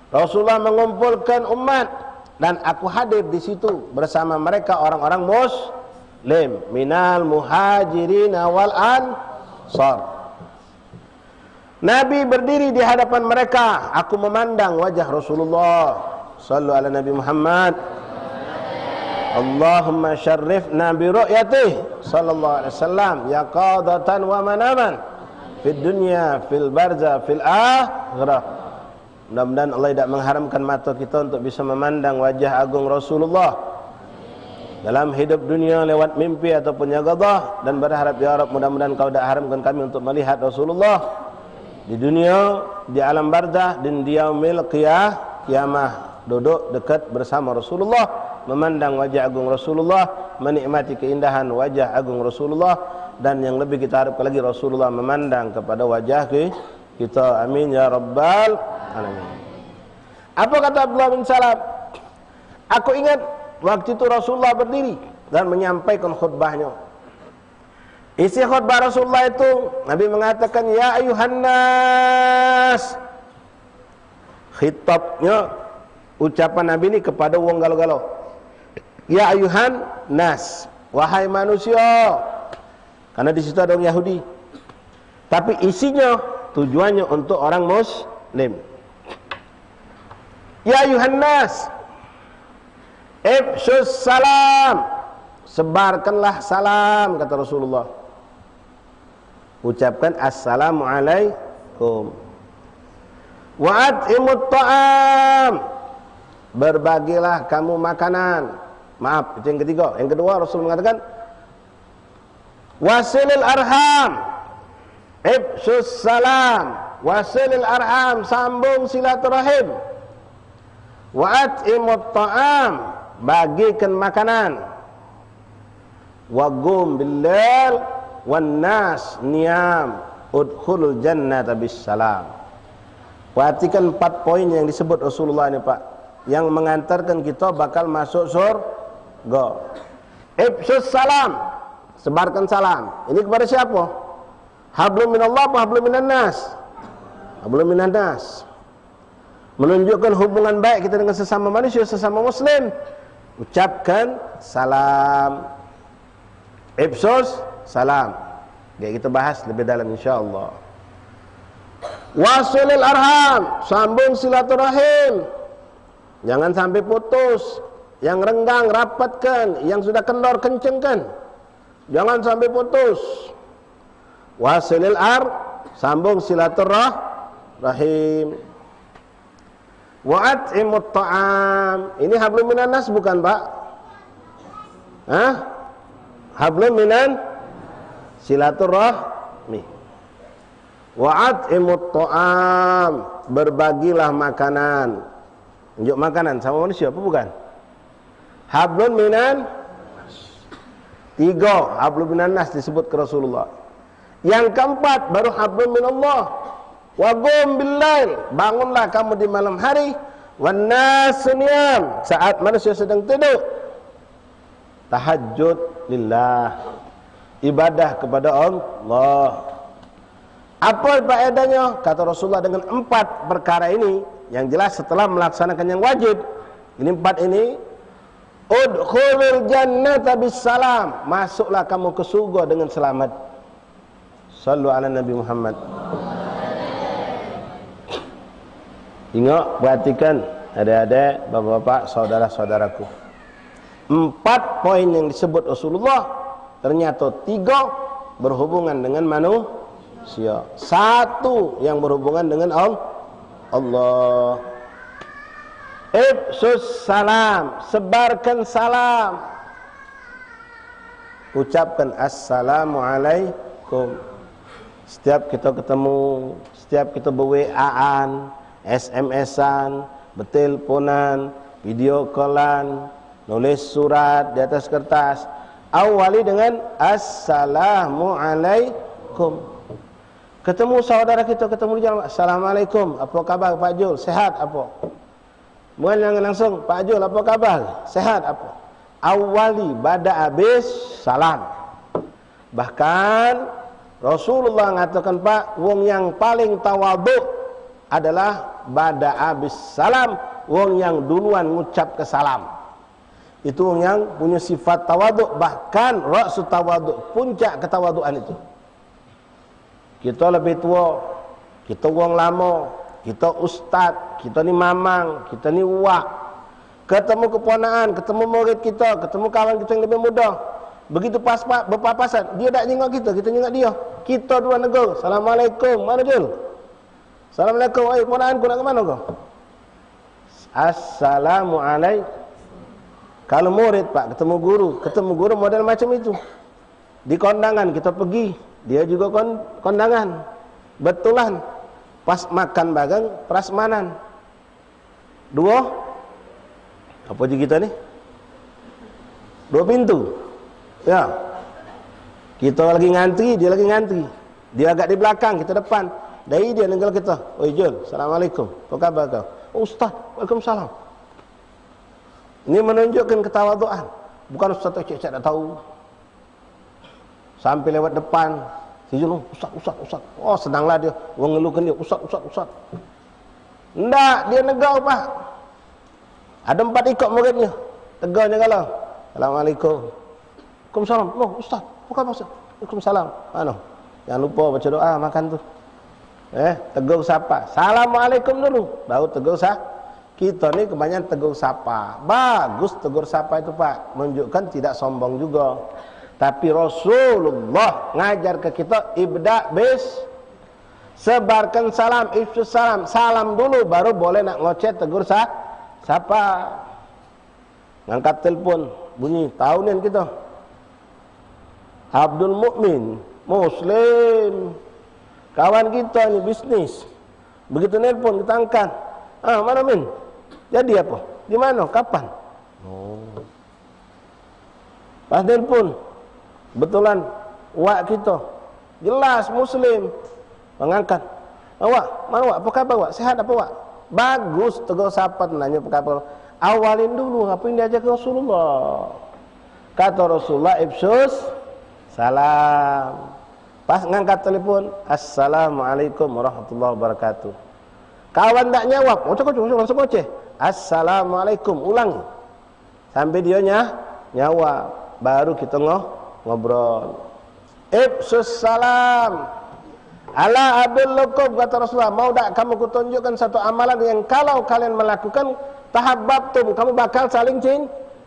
Speaker 1: Rasulullah mengumpulkan umat dan aku hadir di situ bersama mereka orang-orang Muslim minal muhajirin wal ansar. Nabi berdiri di hadapan mereka, aku memandang wajah Rasulullah. Sallu ala Nabi Muhammad. Allahumma syarrifna bi ru'yatihi sallallahu alaihi wasallam yaqadatan wa manaman fid dunya fil barza fil akhirah. Mudah-mudahan Allah tidak mengharamkan mata kita untuk bisa memandang wajah agung Rasulullah dalam hidup dunia lewat mimpi ataupun yaqadah, dan berharap ya Rabb, mudah-mudahan kau tidak haramkan kami untuk melihat Rasulullah di dunia, di alam barzah, dan di yaumil qiyamah, duduk dekat bersama Rasulullah, memandang wajah agung Rasulullah, menikmati keindahan wajah agung Rasulullah, dan yang lebih kita harapkan lagi, Rasulullah memandang kepada wajah kita. Amin ya rabbal alamin. Apa kata Abdullah bin Salam? Aku ingat waktu itu Rasulullah berdiri dan menyampaikan khutbahnya. Isi khutbah Rasulullah itu, Nabi mengatakan, ya ayuhan nas. Khitabnya, ucapan Nabi ini kepada wong galau-galau. Ya ayuhan nas, wahai manusia. Karena di situ ada orang Yahudi. Tapi isinya, tujuannya untuk orang Muslim. Ya ayuhan nas, ifshus salam, sebarkanlah salam, kata Rasulullah. Ucapkan assalamu alaikum. Wa at'imut ta'am, berbagilah kamu makanan. Maaf, itu yang ketiga. Yang kedua, Rasul mengatakan wasilil arham, ifshus salam, wasilil arham, sambung silaturahim. Wa at'imut ta'am, bagikan makanan. Wa qum bil-lail wan nas niyam udkhulul jannata bis salam. Perhatikan 4 poin yang disebut Rasulullah ini, Pak, yang mengantarkan kita bakal masuk surga. Ifshus salam, sebarkan salam. Ini kepada siapa? Hablum minallah apa hablum minan nas? Hablum minan nas. Menunjukkan hubungan baik kita dengan sesama manusia, sesama muslim. Ucapkan salam. Ifshus salam. Jadi kita bahas lebih dalam insyaallah. Wasilil arham, sambung silaturahim. Jangan sampai putus. Yang renggang rapatkan, yang sudah kendor kencengkan. Jangan sampai putus. Wasilil sambung silaturahim. Wa at'imut ta'am. Ini hablum minan nas bukan, Pak? Hah? Hablum minan silaturahmi. Wa at'imut ta'am, berbagilah makanan. Unjuk makanan sama manusia apa bukan? Hablum minan 3, hablum minan nas disebut ke Rasulullah. Yang keempat baru hablum minallah. Wa qum bil-lail, bangunlah kamu di malam hari, wan nas niyam, saat manusia sedang tidur. Tahajud lillah. ibadah kepada Allah. Apa faedahnya? Kata Rasulullah, dengan 4 perkara ini, yang jelas setelah melaksanakan yang wajib, ini 4 ini, udkhulul jannata bisalam, masuklah kamu ke surga dengan selamat. Sallu ala Nabi Muhammad. Ingat, perhatikan adik-adik, bapak-bapak, saudara-saudaraku. 4 poin yang disebut Rasulullah, ternyata 3 berhubungan dengan manusia, 1 yang berhubungan dengan Allah. Ifsus salam, sebarkan salam. Ucapkan assalamualaikum. Setiap kita ketemu, setiap kita ber-WA-an, SMS-an, berteleponan, video callan, nulis surat di atas kertas, awali dengan assalamualaikum. Ketemu saudara kita, ketemu di jalan, assalamualaikum, apa khabar Pak Jul, sehat apa? Bukan langsung, Pak Jul apa kabar, sehat apa? Awali pada habis salam. Bahkan Rasulullah mengatakan, Pak, wong yang paling tawadhu adalah pada habis salam, wong yang duluan ngucap ke salam. Itu wong yang punya sifat tawadhu, bahkan ra'su tawadhu, puncak ketawaduan itu. Kita lebih tua, kita wong lama, kita ustaz, kita ni mamang, kita ni uwak. Ketemu keponaan, ketemu murid kita, ketemu kawan kita yang lebih muda. Begitu berpapasan, dia tak jenguk kita jenguk dia. Kita dua negur, assalamualaikum, mana Jul? Assalamualaikum, ponaan ku nak ke mana kau? Assalamualaikum. Kalau murid Pak, ketemu guru model macam itu. Di kondangan kita pergi, dia juga kondangan. Betulan, pas makan bagang, prasmanan. 2, apa je kita ni? 2 pintu. Ya. Kita lagi ngantri, dia lagi ngantri. Dia agak di belakang, kita depan. Dari dia nenggal kita, oi Jul, assalamualaikum, apa khabar kau? Oh, Ustaz, waalaikumsalam. Ini menunjukkan ketawaduan. Bukan Ustaz cek-cek tak tahu. Sampai lewat depan, si Jul, Ustaz. Oh, senanglah dia, orang ngeluhkan dia, Ustaz. Enggak, dia negau Pak. Ada 4 ikut muridnya. Tegaunya kalau, assalamualaikum. Waalaikumsalam. Oh, Ustaz, apa khabar Ustaz? Waalaikumsalam. Mana? Jangan lupa baca doa makan tu. Tegur sapa. Assalamualaikum dulu, baru tegur sapa. Kita ni kebanyakan tegur sapa. Bagus tegur sapa itu Pak, menunjukkan tidak sombong juga. Tapi Rasulullah ngajar ke kita ibda bis, sebarkan salam, ifsus salam. Salam dulu baru boleh nak ngoceh tegur sapa. Ngangkat telefon, bunyi tahunian kita. Abdul Mukmin, Muslim, kawan kita ni bisnis. Begitu nelpon kita angkat. Mana Min? Jadi apa? Di mana? Kapan? Pas nelpon, betulan wak kita. Jelas Muslim. Mengangkat. Wak, mana wak? Apa kabar wak? Sehat apa wak? Bagus, tegur sapa nanya apa kabar. Awalin dulu apa yang diajar Rasulullah. Kata Rasulullah, ifsus salam. Pas ngangkat telefon, assalamualaikum warahmatullahi wabarakatuh. Kawan tak nyawab, langsung ngoceh. Assalamualaikum, ulang. Sampai dia nyawab, baru kita ngobrol. Ifsus salam. Ala adullukum, kata Rasulullah, mau tak kamu kutunjukkan satu amalan yang kalau kalian melakukan, tahabbabtum, kamu bakal saling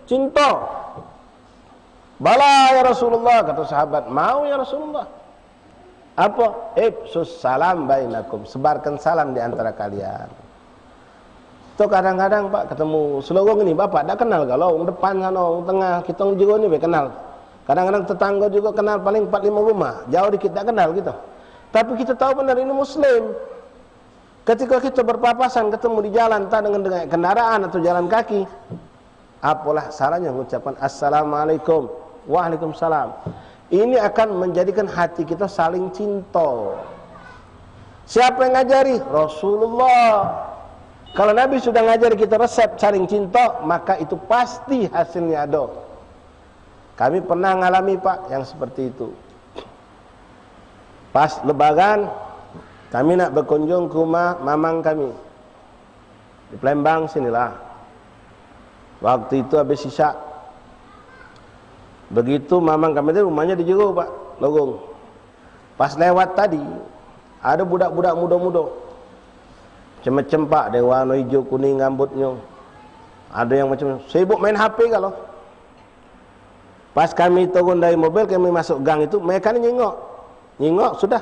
Speaker 1: cinta. Bala ya Rasulullah, kata sahabat, mau ya Rasulullah. Apa? Ifsus salam bainakum, sebarkan salam di antara kalian. Itu kadang-kadang Pak ketemu selorong ini, Bapak tak kenal kalau orang depan sana, orang tengah, kita juga ni kenal. Kadang-kadang tetangga juga kenal, paling 4-5 rumah, jauh dikit tak kenal kita. Tapi kita tahu benar ini Muslim. Ketika kita berpapasan ketemu di jalan, entah dengan kendaraan atau jalan kaki, apalah salahnya mengucapkan assalamualaikum, waalaikumsalam. Ini akan menjadikan hati kita saling cinta. Siapa yang ngajari? Rasulullah. Kalau Nabi sudah ngajari kita resep saling cinta, maka itu pasti hasilnya ada. Kami pernah ngalami Pak yang seperti itu. Pas lebaran kami nak berkunjung ke rumah mamang kami di Palembang sinilah. Waktu itu habis isyak. Begitu mamang kami itu rumahnya di Jero Pak, lorong. Pas lewat tadi ada budak-budak muda-muda. Macam-macam Pak, ada warna hijau kuning rambutnya. Ada yang macam sibuk main HP kalau. Pas kami turun dari mobil, kami masuk gang itu, mereka ni nyengok sudah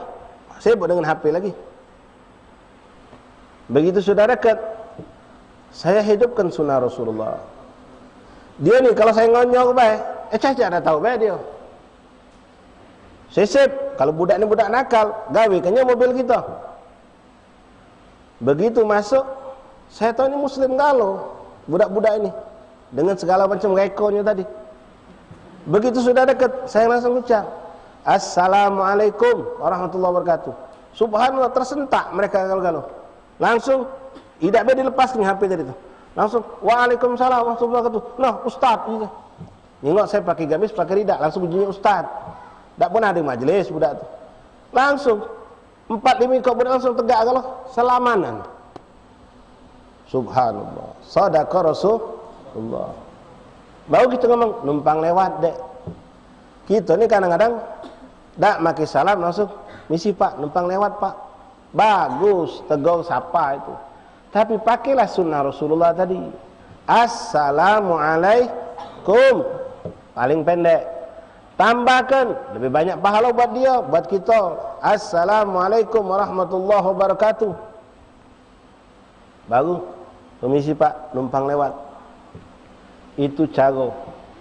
Speaker 1: sibuk dengan HP lagi. Begitu sudah dekat, saya hidupkan sunnah Rasulullah. Dia ni kalau saya ngonyok baik, caca dah tahu baik dia. Sisip, kalau budak ni budak nakal, gawekannya mobil kita. Begitu masuk, saya tahu ni Muslim galau, budak-budak ini dengan segala macam rekornya tadi. Begitu sudah dekat, saya langsung ucap, Assalamualaikum warahmatullahi wabarakatuh. Subhanallah, tersentak mereka galau-galau. Langsung, tidak boleh dilepaskan HP tadi tu. Langsung, Waalaikumsalam warahmatullahi wabarakatuh. Nah, Ustaz. Nengok saya pakai gamis, pakai ridak, langsung bunyinya Ustaz. Tak pernah ada majlis budak tu. Langsung, 4-5 kau budak langsung tegak galau. Selamanan. Subhanallah. Sadaqa Rasulullah. Baru kita ngomong, numpang lewat dek. Kita ni kadang-kadang tak maki salam langsung, misi Pak, numpang lewat Pak. Bagus, tegur sapa itu. Tapi pakailah sunnah Rasulullah tadi. Assalamualaikum. Paling pendek. Tambahkan, lebih banyak pahala buat dia, buat kita. Assalamualaikum warahmatullahi wabarakatuh. Baru, permisi Pak, numpang lewat. Itu cara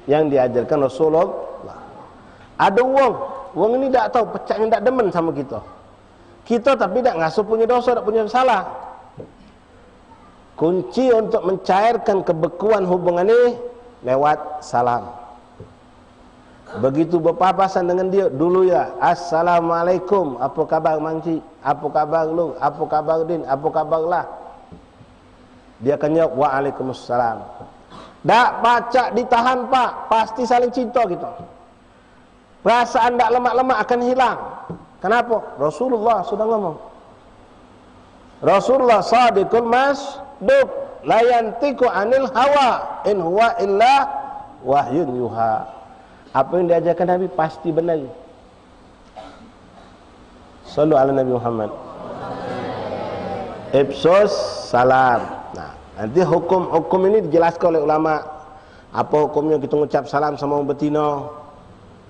Speaker 1: yang diajarkan Rasulullah. Ada wong ini tak tahu, pecahnya tak demen sama kita. Kita tapi tak ngasuh punya dosa, tak punya salah. Kunci untuk mencairkan kebekuan hubungan ini lewat salam. Begitu berpapasan dengan dia, dulu ya, Assalamualaikum, apa kabar Mangci? Apa kabar lu? Apa kabar Din? Apa kabar lah? Dia akan jawab, Waalaikumsalam. Tak pacak ditahan Pak, pasti saling cinta kita. Perasaan tak lemak-lemak akan hilang. Kenapa? Rasulullah sudah ngomong. Rasulullah sadiqul masduq, la yantiqu anil hawa, in huwa illa wahyun yuha. Apa yang diajarkan Nabi pasti benar. Sallu ala Nabi Muhammad. Ipsos salam. Nanti hukum-hukum ini dijelaskan oleh ulama. Apa hukumnya kita mengucap salam sama orang betina?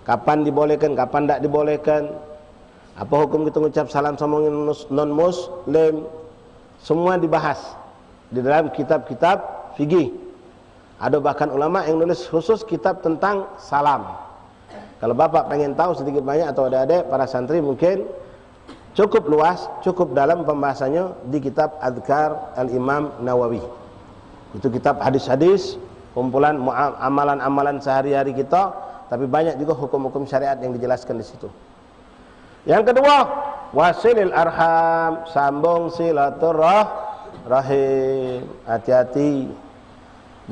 Speaker 1: Kapan dibolehkan, kapan tak dibolehkan? Apa hukum kita mengucap salam sama orang non-muslim? Semua dibahas di dalam kitab-kitab fikih. Ada bahkan ulama yang nulis khusus kitab tentang salam. Kalau bapak pengen tahu sedikit banyak atau adik-adik para santri mungkin cukup luas, cukup dalam pembahasannya di kitab Adhkar Al-Imam Nawawi. Itu kitab hadis-hadis, kumpulan amalan-amalan sehari-hari kita, tapi banyak juga hukum-hukum syariat yang dijelaskan di situ. Yang kedua, wasilil arham, sambung silaturahim. Hati-hati,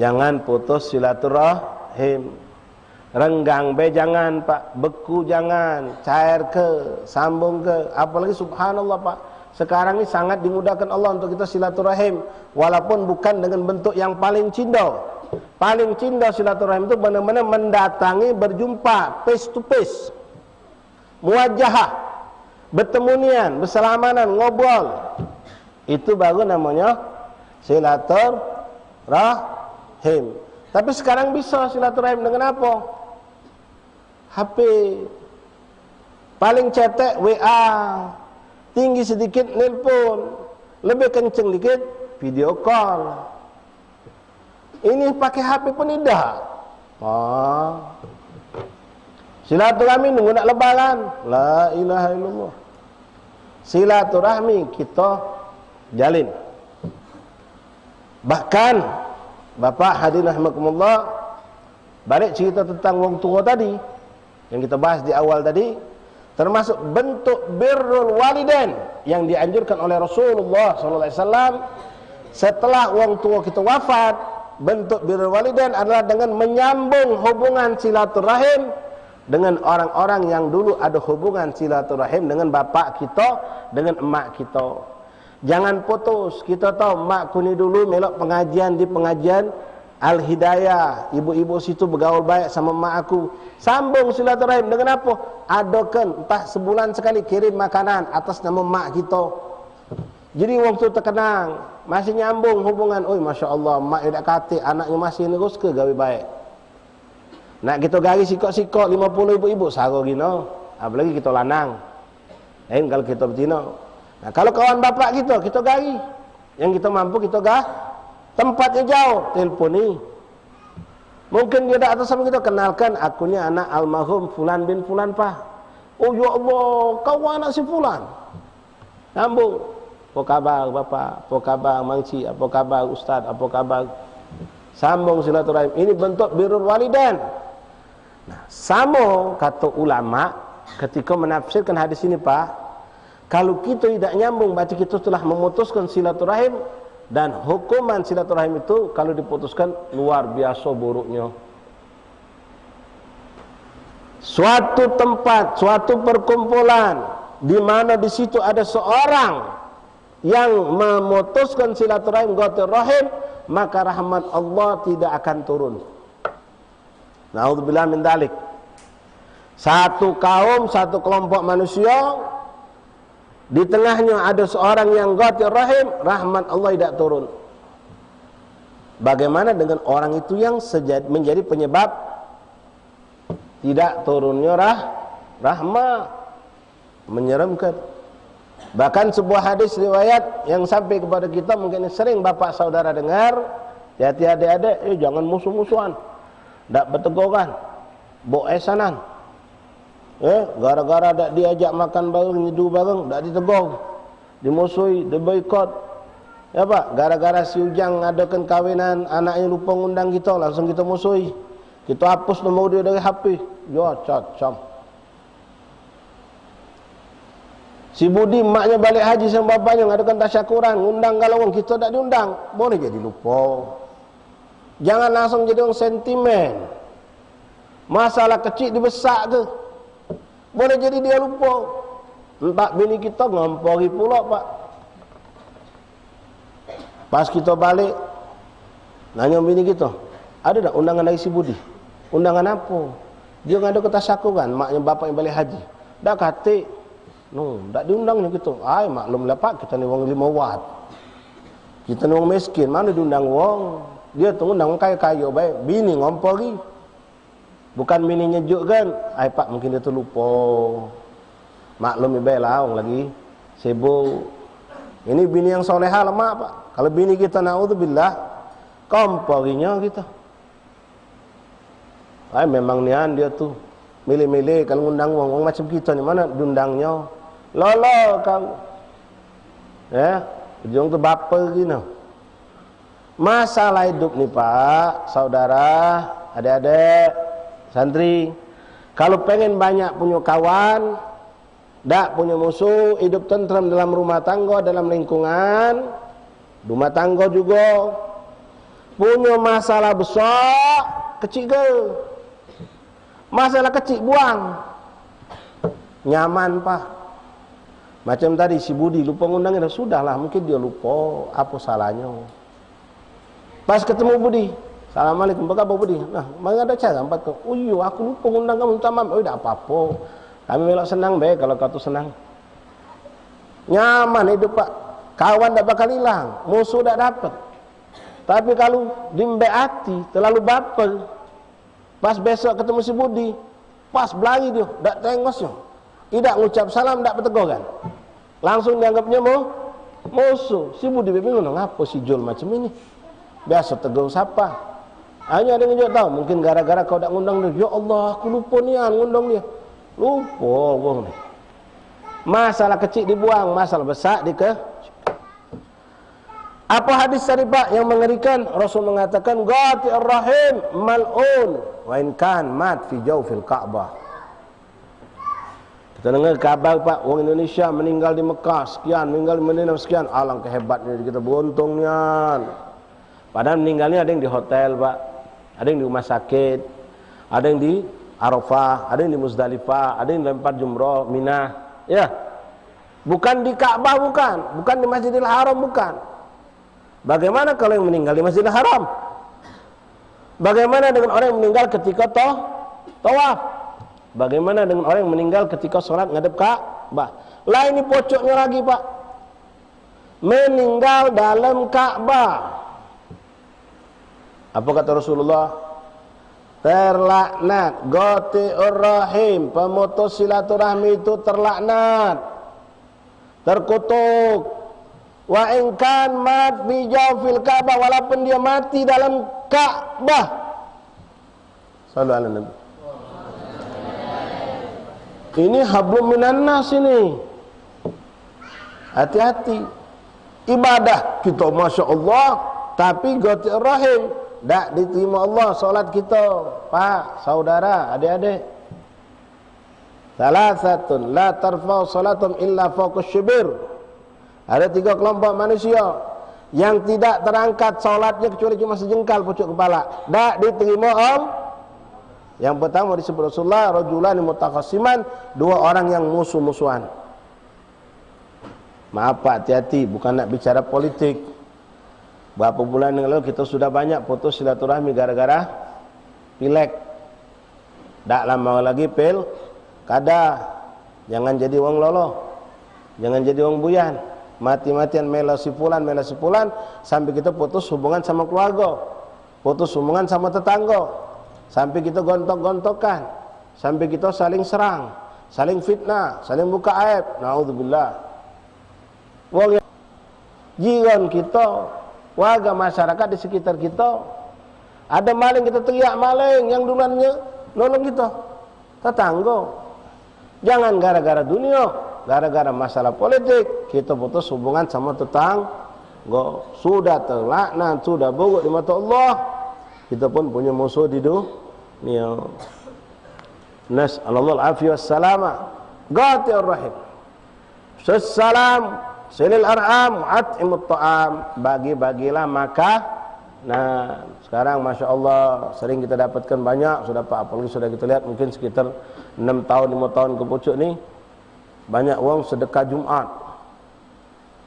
Speaker 1: jangan putus silaturahim. Renggang be jangan Pak, beku jangan, cair ke, sambung ke. Apalagi subhanallah Pak, sekarang ini sangat dimudahkan Allah untuk kita silaturahim, walaupun bukan dengan bentuk yang paling cinta. Paling cinta silaturahim itu benar-benar mendatangi, berjumpa, face to face, muwajahah, bertemunian, berselamanan, ngobrol. Itu baru namanya silaturahim. Tapi sekarang bisa silaturahim dengan apa? HP, paling cetek WA, tinggi sedikit nelpon, lebih kenceng dikit video call. Ini pakai HP pun tidak. Silaturahmi nunggu nak lebaran. La ilaha illallah. Silaturahmi kita jalin. Bahkan Bapak hadirin rahimakumullah, balik cerita tentang wong tua tadi yang kita bahas di awal tadi, termasuk bentuk birrul walidain yang dianjurkan oleh Rasulullah SAW setelah wong tua kita wafat. Bentuk birrul walidain adalah dengan menyambung hubungan silaturahim dengan orang-orang yang dulu ada hubungan silaturahim dengan bapak kita, dengan emak kita. Jangan putus. Kita tahu mak ku ni dulu melok pengajian di pengajian Al-Hidayah. Ibu-ibu situ bergaul baik sama mak aku. Sambung silaturahim dengan apa? Adakan entah sebulan sekali kirim makanan atas nama mak kita. Jadi waktu terkenang, masih nyambung hubungan. Oi, Masya Allah, mak tidak kata anaknya masih terus ke gawe baik. Nak kita gari sikok-sikok 50 ibu-ibu saro gino. Apalagi kita lanang. Lain kalau kita betina. Nah, kalau kawan bapak kita gari. Yang kita mampu kita gah. Tempatnya jauh, telponi. Mungkin dia datang sama kita, kenalkan akunya anak almarhum Fulan bin Fulan Pak. Oh ya Allah, kau anak si Fulan. Sambung. Apa kabar bapak? Apa kabar mangci? Apa kabar ustaz? Apa kabar? Sambung silaturahim. Ini bentuk birrul walidain. Nah, sama kata ulama ketika menafsirkan hadis ini Pak, kalau kita tidak nyambung berarti kita telah memutuskan silaturahim, dan hukuman silaturahim itu kalau diputuskan luar biasa buruknya. Suatu tempat, suatu perkumpulan di mana di situ ada seorang yang memutuskan silaturahim ghatir rahim, maka rahmat Allah tidak akan turun. Na'udzubillah min dzalik. Satu kaum, satu kelompok manusia, di tengahnya ada seorang yang ghatir rahim, rahmat Allah tidak turun. Bagaimana dengan orang itu yang menjadi penyebab tidak turunnya rahmat? Menyeramkan. Bahkan sebuah hadis riwayat yang sampai kepada kita mungkin sering bapak saudara dengar, hati-hati adik-adik, jangan musuh-musuhan, tak berteguran, boesanan. Gara-gara tak diajak makan bareng, nyedu bareng, tak ditegur, dimusuhi, diboikot. Ya Pak, gara-gara si Ujang adakan kawinan, anaknya lupa ngundang kita, langsung kita musuhi. Kita hapus nombor dia dari HP. Ya, cacam. Si Budi maknya balik haji sama bapaknya ngadakan tasyakuran, ngundang kalau orang kita tak diundang, boleh jadi lupa. Jangan langsung jadi orang sentimen. Masalah kecil dibesak ke, boleh jadi dia lupa. Entah bini kita ngompori pula Pak. Pas kita balik, nanya bini kita, ada tak undangan dari si Budi? Undangan apa? Dia ngadakan tasyakuran, maknya bapak yang balik haji. Dah kata no, tak diundangnya kita. Ai maklum lah Pak, kita ni wong 5 watt. Kita ni wong miskin, mana diundang wong? Dia tu undang kaya-kaya baik, bini ngompori. Bukan bini nyejuk kan? Ai Pak, mungkin dia tu lupa. Maklum baik lah wong lagi sibuk. Ini bini yang solehah lah mak Pak. Kalau bini kita naudzubillah, komporinya kita. Ai memang nian dia tu milih-milih kalau ngundang wong macam kita ni, mana diundangnya? Lolo kau. Ya, ujung tu bapa gini. Masalah hidup ni Pak, saudara, adik-adik, santri, kalau pengen banyak punya kawan, tak punya musuh, hidup tentram dalam rumah tangga, dalam lingkungan rumah tangga juga, punya masalah besar, kecil ke? Masalah kecil buang. Nyaman Pak. Macam tadi si Budi lupa ngundangnya, sudahlah, mungkin dia lupa, apa salahnya. Pas ketemu Budi, Assalamualaikum, apa khabar Budi? Nah, mana ada cara empat kau? Oh iya, aku lupa ngundang kamu, minta maaf. Oh, tak apa-apa. Kami melok senang baik kalau kau tu senang. Nyaman hidup Pak. Kawan tak bakal hilang, musuh tak dapat. Tapi kalau dimbek hati, terlalu baper, pas besok ketemu si Budi, pas belari dia, tak tengosnya, tidak ngucap salam, tak berteguran, langsung dianggapnya musuh. Si Budi bingung, ngapa si Jul macam ini? Biasa tegur siapa? Hanya ada yang juga tahu, mungkin gara-gara kau tak ngundang dia. Ya Allah, aku lupa nian ngundang dia. Lupa wong ni. Masalah kecil dibuang, masalah besar Apa hadis tadi Pak yang mengerikan? Rasul mengatakan ghatir rahim mal'un wa in kan mat fi jawfil Ka'bah. Kita dengar kabar Pak, orang Indonesia meninggal di Mekah sekian, meninggal di Madinah sekian. Alangkah hebatnya kita, beruntungnya. Padahal meninggalnya ada yang di hotel Pak, ada yang di rumah sakit, ada yang di Arafah, ada yang di Muzdalifah, ada yang lempar jumroh Mina, ya. Bukan di Ka'bah, bukan di Masjidil Haram, bukan. Bagaimana kalau yang meninggal di Masjidil Haram? Bagaimana dengan orang yang meninggal ketika tawaf? Bagaimana dengan orang yang meninggal ketika sholat ngadep Ka'bah? Lah ini pocoknya lagi, Pak. Meninggal dalam Ka'bah. Apa kata Rasulullah? Terlaknat qati'ur rahim, pemutus silaturahmi itu terlaknat, terkutuk. Wa in kan mat fi jawfil Ka'bah, walaupun dia mati dalam Ka'bah. Sallu ala Nabi. Ini hablum minan nas ini. Hati-hati. Ibadah kita Masya Allah, tapi qati'ur rahim tak diterima Allah solat kita, Pak, saudara, adik-adik. Salasatun la tarfa'u salatum illa fawqa syibir. Ada 3 kelompok manusia yang tidak terangkat solatnya kecuali cuma sejengkal pucuk kepala, tak diterima Allah. Yang pertama disebut Rasulullah, rajulani mutakhasiman, 2 orang yang musuh-musuhan. Maaf Pak, hati-hati, bukan nak bicara politik. Berapa bulan yang lalu kita sudah banyak putus silaturahmi gara-gara pilek. Tak lama lagi kada. Jangan jadi wong lolo, jangan jadi wong buyan, mati-matian mela si fulan sampai kita putus hubungan sama keluarga, putus hubungan sama tetangga, sampai kita gontok-gontokan, sampai kita saling serang, saling fitnah, saling buka aib. Naudzubillah. Wong yang jiran kita, warga masyarakat di sekitar kita, ada maling, kita teriak maling, yang duluannya nolong kita tetangga. Jangan gara-gara dunia, gara-gara masalah politik kita putus hubungan sama tetangga. Sudah terlaknat, sudah buruk di mata Allah. Kita pun punya musuh di dunia. Nas'alullah al-afiyah wassalama. Qati'ur rahim, salam silil arham, at'imut ta'am, bagi-bagilah maka. Nah, sekarang Masya Allah sering kita dapatkan banyak, sudah Pak, apalagi sudah kita lihat mungkin sekitar 6 tahun, 5 tahun ke pucuk ni, banyak uang sedekah Jumat.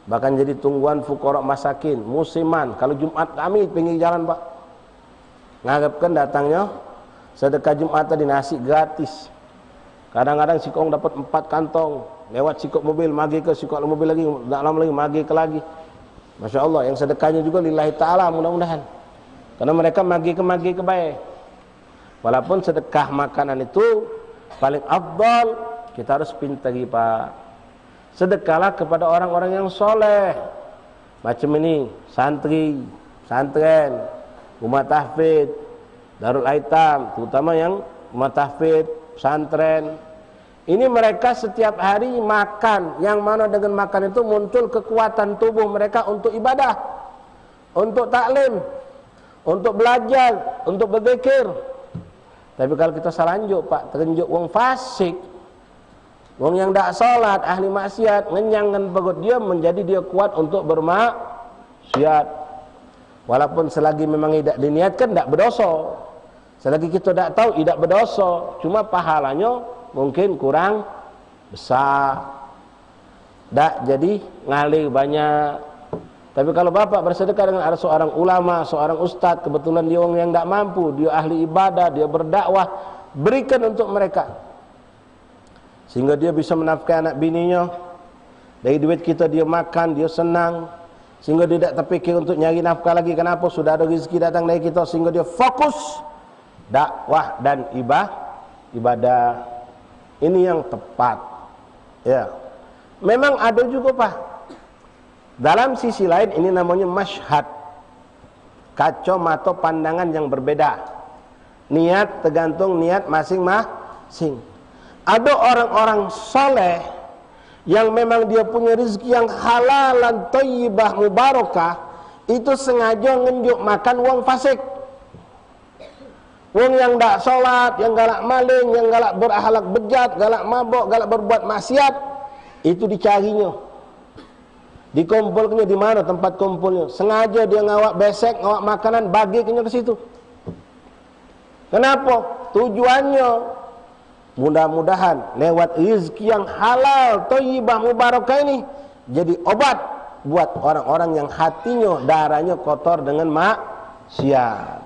Speaker 1: Bahkan jadi tungguan fuqara masakin, musiman. Kalau Jumat kami pinggir jalan Pak, ngarepkan datangnya sedekah Jumat tadi, nasi gratis. Kadang-kadang si kong dapat 4 kantong, lewat sikok mobil, magi ke sikok mobil lagi, tak lama lagi, magi ke lagi. Masya Allah, yang sedekahnya juga lillahi ta'ala mudah-mudahan. Karena mereka magi ke baik. Walaupun sedekah makanan itu paling afdal, kita harus pintari Pak. Sedekahlah kepada orang-orang yang soleh. Macam ini, santri, santren, rumah tahfidz, darul aitam, terutama yang rumah tahfidz, pesantren. Ini mereka setiap hari makan, yang mana dengan makan itu muncul kekuatan tubuh mereka untuk ibadah, untuk taklim, untuk belajar, untuk berzikir. Tapi kalau kita salanjuk Pak, terenjuk wong fasik, wong yang tak salat, ahli maksiat, ngenyangkan perut dia, menjadi dia kuat untuk bermaksiat. Walaupun selagi memang tidak diniatkan, tidak berdosa. Selagi kita tidak tahu, tidak berdosa. Cuma pahalanya mungkin kurang besar, tak jadi ngalir banyak. Tapi kalau bapak bersedekah dengan ada seorang ulama, seorang ustaz, kebetulan dia orang yang tak mampu, dia ahli ibadah, dia berdakwah, berikan untuk mereka, sehingga dia bisa menafkahi anak bininya. Dari duit kita dia makan, dia senang, sehingga dia tak terfikir untuk nyari nafkah lagi. Kenapa? Sudah ada rezeki datang dari kita, sehingga dia fokus dakwah dan ibadah. Ini yang tepat. Ya. Memang ada juga Pak, dalam sisi lain ini namanya masyhad, kacamata pandangan yang berbeda. Niat tergantung niat masing-masing. Ada orang-orang soleh yang memang dia punya rezeki yang halalan, thayyibah, mubarakah, itu sengaja ngenjuk makan uang fasik. Wong yang tak solat, yang galak maling, yang galak berakhlak bejat, galak mabuk, galak berbuat maksiat, itu dicarinya, dikumpulkannya di mana tempat kumpulnya. Sengaja dia ngawak besek, ngawak makanan, bagikannya ke situ. Kenapa? Tujuannya Mudah-mudahan lewat rezeki yang halal, thayyibah, mubarakah ini jadi obat buat orang-orang yang hatinya, darahnya kotor dengan maksiat.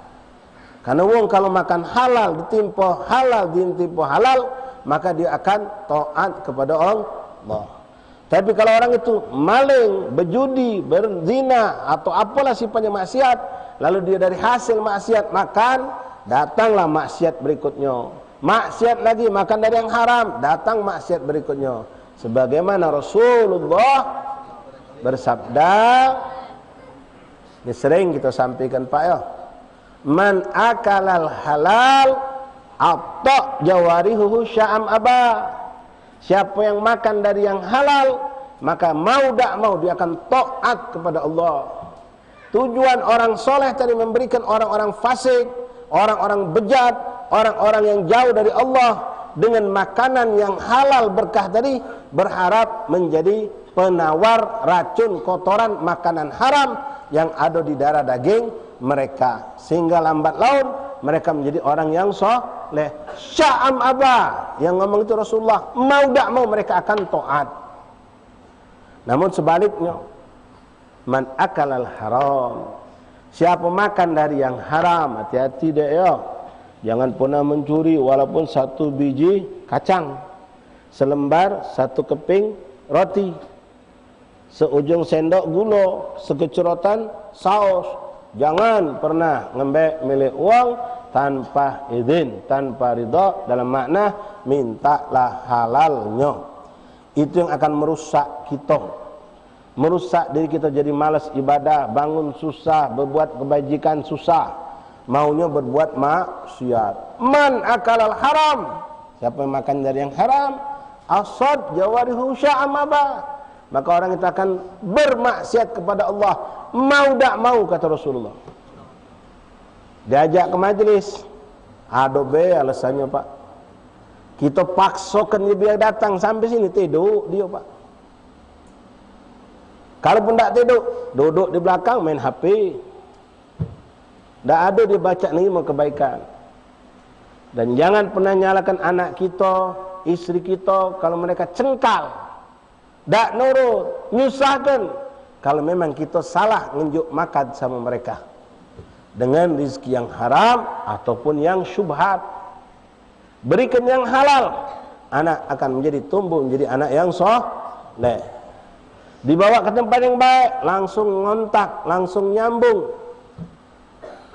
Speaker 1: Karena wong kalau makan halal, ditimpa halal, maka dia akan taat kepada Allah. Tapi kalau orang itu maling, berjudi, berzina atau apalah sifatnya maksiat, lalu dia dari hasil maksiat makan, datanglah maksiat berikutnya. Maksiat lagi, makan dari yang haram, datang maksiat berikutnya. Sebagaimana Rasulullah bersabda, ini sering kita sampaikan Pak ya, man akalal halal atta jawarihuhu sya'am aba. Siapa yang makan dari yang halal, maka mau tak mau dia akan taat kepada Allah. Tujuan orang soleh tadi memberikan orang-orang fasik, orang-orang bejat, orang-orang yang jauh dari Allah dengan makanan yang halal berkah tadi, berharap menjadi penawar racun kotoran makanan haram yang ada di darah daging mereka, sehingga lambat laun mereka menjadi orang yang soleh. Sya'am aba, yang ngomong itu Rasulullah, mau tak mau mereka akan taat. Namun sebaliknya, man akalal haram, siapa makan dari yang haram, hati-hati deh ya. Jangan pernah mencuri walaupun satu biji kacang, selembar satu keping roti, seujung sendok gula, sekecerotan saus. Jangan pernah ngambil milik uang tanpa izin, tanpa ridha, dalam makna mintalah halalnya. Itu yang akan merusak kita, merusak diri kita jadi malas ibadah, bangun susah, berbuat kebajikan susah, maunya berbuat maksiat. Man akalal haram, siapa yang makan dari yang haram, asad jawarihu sya'am aba, maka orang itu akan bermaksiat kepada Allah, mau tak mau, kata Rasulullah. Diajak ke majlis, ada be alasannya Pak, kita paksakan dia biar datang sampai sini, tidur dia Pak. Kalau pun tak tidur, duduk di belakang main HP. Tak ada dia baca ilmu kebaikan. Dan jangan pernah nyalakan anak kita, istri kita kalau mereka cengkal, tak nurut, nyusahkan, kalau memang kita salah nunjuk makan sama mereka dengan rezeki yang haram ataupun yang syubhat. Berikan yang halal, anak akan menjadi tumbuh menjadi anak yang soleh. Dibawa ke tempat yang baik, langsung ngontak, langsung nyambung.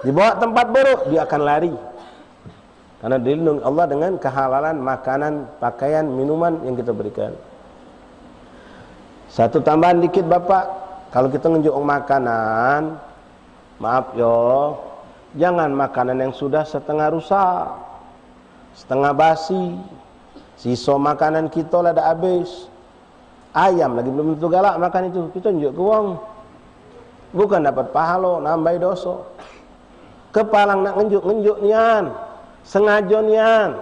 Speaker 1: Dibawa tempat buruk, dia akan lari. Karena dilindungi Allah dengan kehalalan makanan, pakaian, minuman yang kita berikan. Satu tambahan dikit Bapak, kalau kita nunjuk makanan, maaf yo, jangan makanan yang sudah setengah rusak, setengah basi. Sisa makanan kita lah dah habis. Ayam lagi belum tentu galak makan itu, kita nunjuk ke wong, bukan dapat pahala, nambah dosa. Kepalang nak ngenjuk nian, sengaja nian.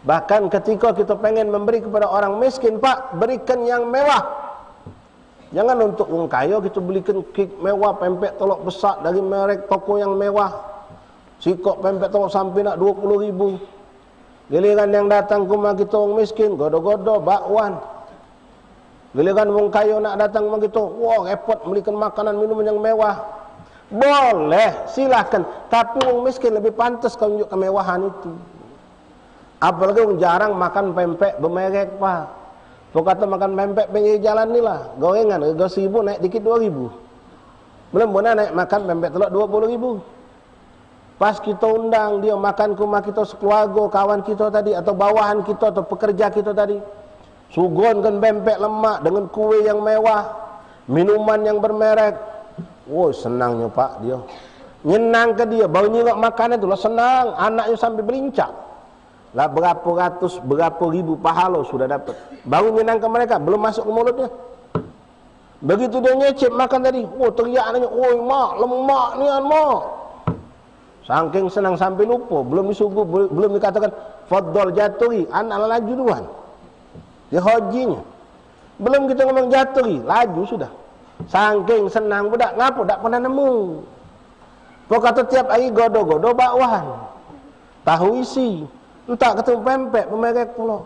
Speaker 1: Bahkan ketika kita pengen memberi kepada orang miskin, Pak, berikan yang mewah. Jangan untuk orang kaya kita belikan kek mewah, pempek telok besar dari merek toko yang mewah. Sikok pempek telok sampai nak 20.000. Giliran yang datang ke rumah kita orang miskin, godo-godo, bakwan. Giliran orang kaya nak datang ke rumah kita, wah repot belikan makanan minuman yang mewah. Boleh, silahkan. Tapi orang miskin lebih pantas kau tunjuk kemewahan itu. Apalagi orang jarang makan pempek bermerek Pak. Kau kata makan pempek pinggir jalan ni lah, gorengan, harga 1.000 naik dikit 2.000. Belum pernah naik makan pempek telur 20.000. Pas kita undang dia makan ke rumah kita sekeluarga, kawan kita tadi, atau bawahan kita, atau pekerja kita tadi, sugonkan pempek lemak dengan kue yang mewah, minuman yang bermerek. Woi, senangnya Pak dia. Nyenang ke dia, baru nyirok makanan itu lah senang, anaknya sampai belincak. Lah berapa ratus, berapa ribu pahala sudah dapat. Baru nyenang ke mereka, belum masuk ke mulutnya. Begitu dia nyecip makan tadi, oh teriak nanya, "Oi mak, lemak nian mak." Saking senang sampai lupa, belum disuguh, belum dikatakan faddal jaturi, anak laju duluan. Dia hajinya. Belum kita ngomong jaturi, laju sudah. Saking senang budak, ngapa tak pernah nemu. Pokok kata tiap hari godo-godo bakwan, tahu isi, Entah ketemu pempek, pemerek pula.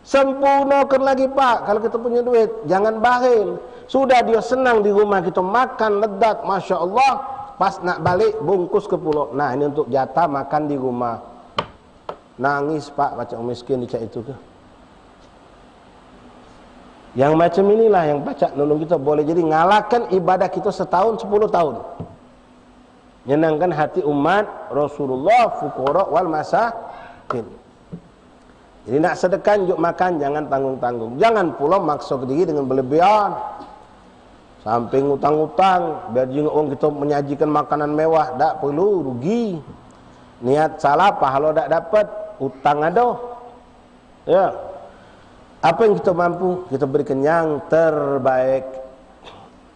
Speaker 1: Sempurnakan lagi Pak, kalau kita punya duit, jangan bakhil. Sudah dia senang di rumah kita makan ledat, Masya Allah. Pas nak balik, bungkus ke pulau. Nah ini untuk jatah makan di rumah. Nangis Pak, macam orang miskin dicak itu ke. Yang macam inilah yang baca nolong kita boleh jadi ngalahkan ibadah kita setahun 10 tahun. Nyenangkan hati umat Rasulullah, fuqara wal masakin. Jadi nak sedekah juk makan jangan tanggung-tanggung. Jangan pula maksa diri dengan berlebihan. Sampai ngutang-ngutang biar juga orang kita menyajikan makanan mewah, tak perlu, rugi. Niat salah pahala tak dapat, utang ada. Ya. Apa yang kita mampu, kita berikan yang terbaik.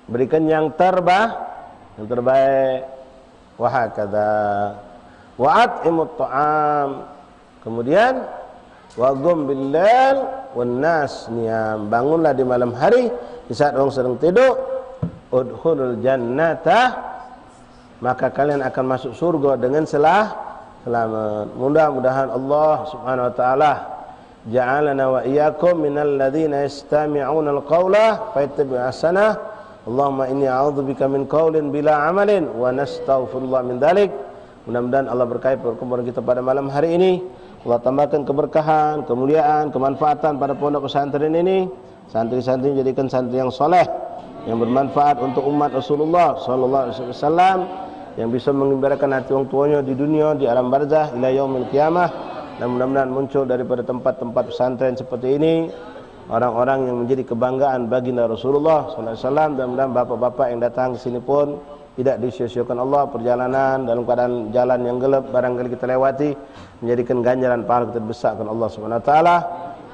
Speaker 1: Berikan yang terbaik. Wa hakadha. Wa at'imut ta'am. Kemudian wa qum bil lail wan nas niyam. Bangunlah di malam hari di saat orang sedang tidur. Udkhulul jannata, maka kalian akan masuk surga dengan selamat. Mudah-mudahan Allah Subhanahu wa taala ja'alana wa iyyakum minal ladzina yastami'una al-qaula fayattabi'una ahsanah. Allahumma inni a'udzubika min qaulin bila amalin wa nastaghfirullah min dzalik. Mudah-mudahan Allah berkahi perkumpulan kita pada malam hari ini. Allah tambahkan keberkahan, kemuliaan, kemanfaatan pada pondok pesantren ini. Santri-santri jadikan santri yang soleh, yang bermanfaat untuk umat Rasulullah sallallahu alaihi wasallam, yang bisa mengembirakan hati orang tuanya di dunia, di alam barzah ila yaumil qiyamah. Dan mudah-mudahan muncul daripada tempat-tempat pesantren seperti ini orang-orang yang menjadi kebanggaan baginda Rasulullah sallallahu alaihi wasallam. Dan mudah-mudahan bapak-bapak yang datang ke sini pun tidak disia-siakan Allah perjalanan dalam keadaan jalan yang gelap barangkali kita lewati, menjadikan ganjaran pahala kita besarkan Allah Subhanahu wa taala.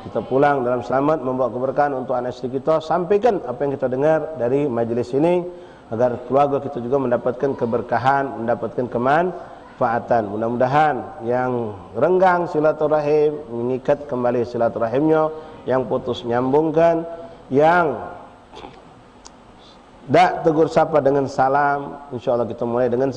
Speaker 1: Kita pulang dalam selamat, membawa keberkahan untuk anak istri kita. Sampaikan apa yang kita dengar dari majlis ini agar keluarga kita juga mendapatkan keberkahan, mendapatkan kemanfaatan. Mudah-mudahan yang renggang silaturahim mengikat kembali silaturahimnya, yang putus nyambungkan, yang tak tegur sapa dengan salam, insyaallah kita mulai dengan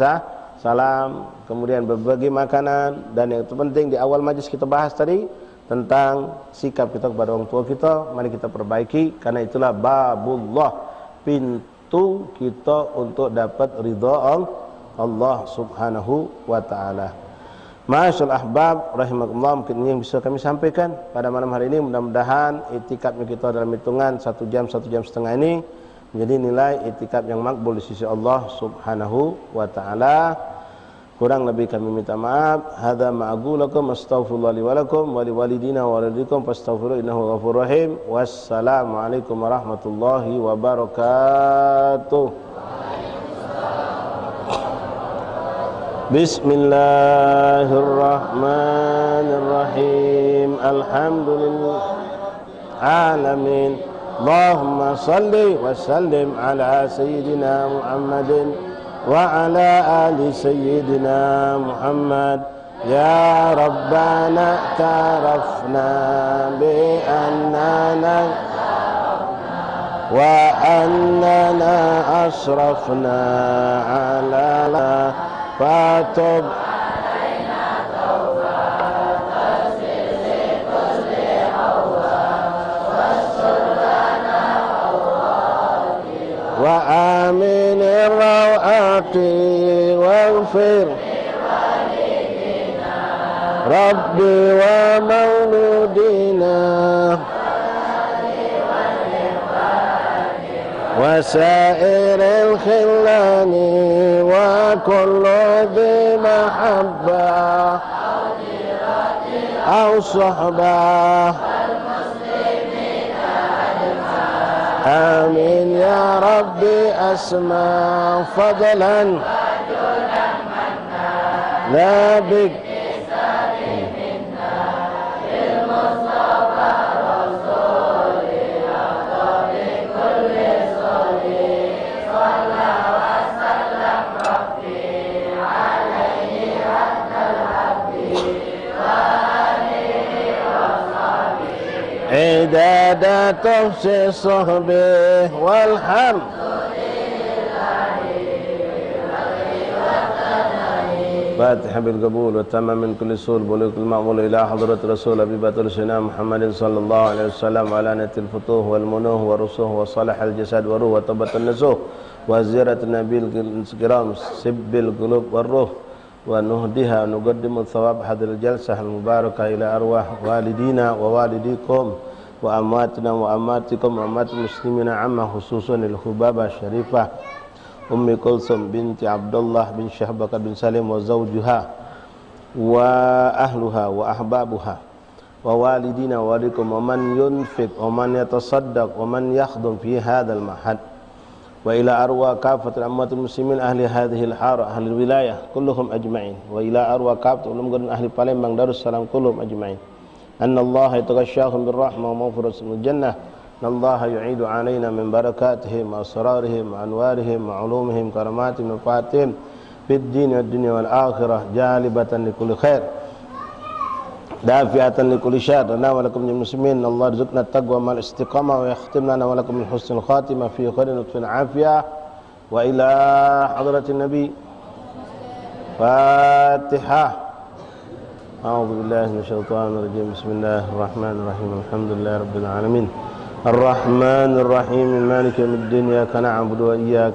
Speaker 1: salam, kemudian berbagi makanan. Dan yang terpenting di awal majlis kita bahas tadi tentang sikap kita kepada orang tua kita, mari kita perbaiki, karena itulah babullah, pintu kita untuk dapat ridha Allah Subhanahu wa taala. Masyaallah ahbab rahimakumullah, mungkin ini yang bisa kami sampaikan pada malam hari ini. Mudah-mudahan itikafnya kita dalam hitungan 1 jam 1 jam setengah ini menjadi nilai itikaf yang makbul di sisi Allah Subhanahu wa taala. Kurang lebih kami minta maaf. Hadza ma'qulakum astaghfirullah li wa lakum wa li walidina wa walidikum fastaghfiruhu innahu ghafurur rahim. Wassalamualaikum warahmatullahi wabarakatuh. Bismillahirrahmanirrahim. Alhamdulillah alamin. Allahumma salli wa sallim ala sayyidina Muhammadin وعلى آل سيدنا محمد. يا ربنا اعترفنا بأننا وأننا أسرفنا على فتب وآمن الروعات واغفر ربي ومولودنا وسائر الخلان وكل ذي محبة أو صحبة. آمين يا ربي. أسمع فضلا لا بك عداد تحصي صحبه والحمد الفاتحة بالقبول والتمام من كل سوء بلوغ المأمول إلى حضرة رسول أبي بكر سيدنا محمد صلى الله عليه وسلم وعلى نت الفتوح والمنوه والرسوح وصالح الجسد والروح وطبة النسوح وزيارة النبي الكرام سب القلوب والروح ونهدها نقدم الثواب هذه الجلسة المباركة إلى أرواح والدينا ووالديكم وأمواتنا وأمواتكم وأموات المسلمين عامة خصوصا الخبابة الشريفة أم كلثوم بنت عبد الله بن شهبك بن سليم وزوجها وأهلها وأحبابها ووالدينا ووالدكم ومن ينفق ومن يتصدق ومن يخدم في هذا المعهد وإلى أرواح كافة أموات المسلمين أهل هذه الحارة أهل الولاية كلهم أجمعين وإلى أرواح كافة أهل بالembang دار السلام كلهم أجمعين أن الله يتغشاهم بالرحمة ومغفرة الجنة أن الله يعيد علينا من بركاتهم وأسرارهم وأنوارهم وعلومهم كراماتهم وفاتهم في الدين والدنيا والآخرة جالبة لكل خير دافعة لكل شر لنا ولكم المسلمين الله يرزقنا التقوى مع الاستقامة ويختم لنا ولكم من حسن الخاتمة في خير لطف عافية وإلى حضرة النبي فاتحة أعوذ بالله من الشيطان الرجيم بسم الله الرحمن الرحيم الحمد لله رب العالمين الرحمن الرحيم مالك يوم الدين إياك نعبد وإياك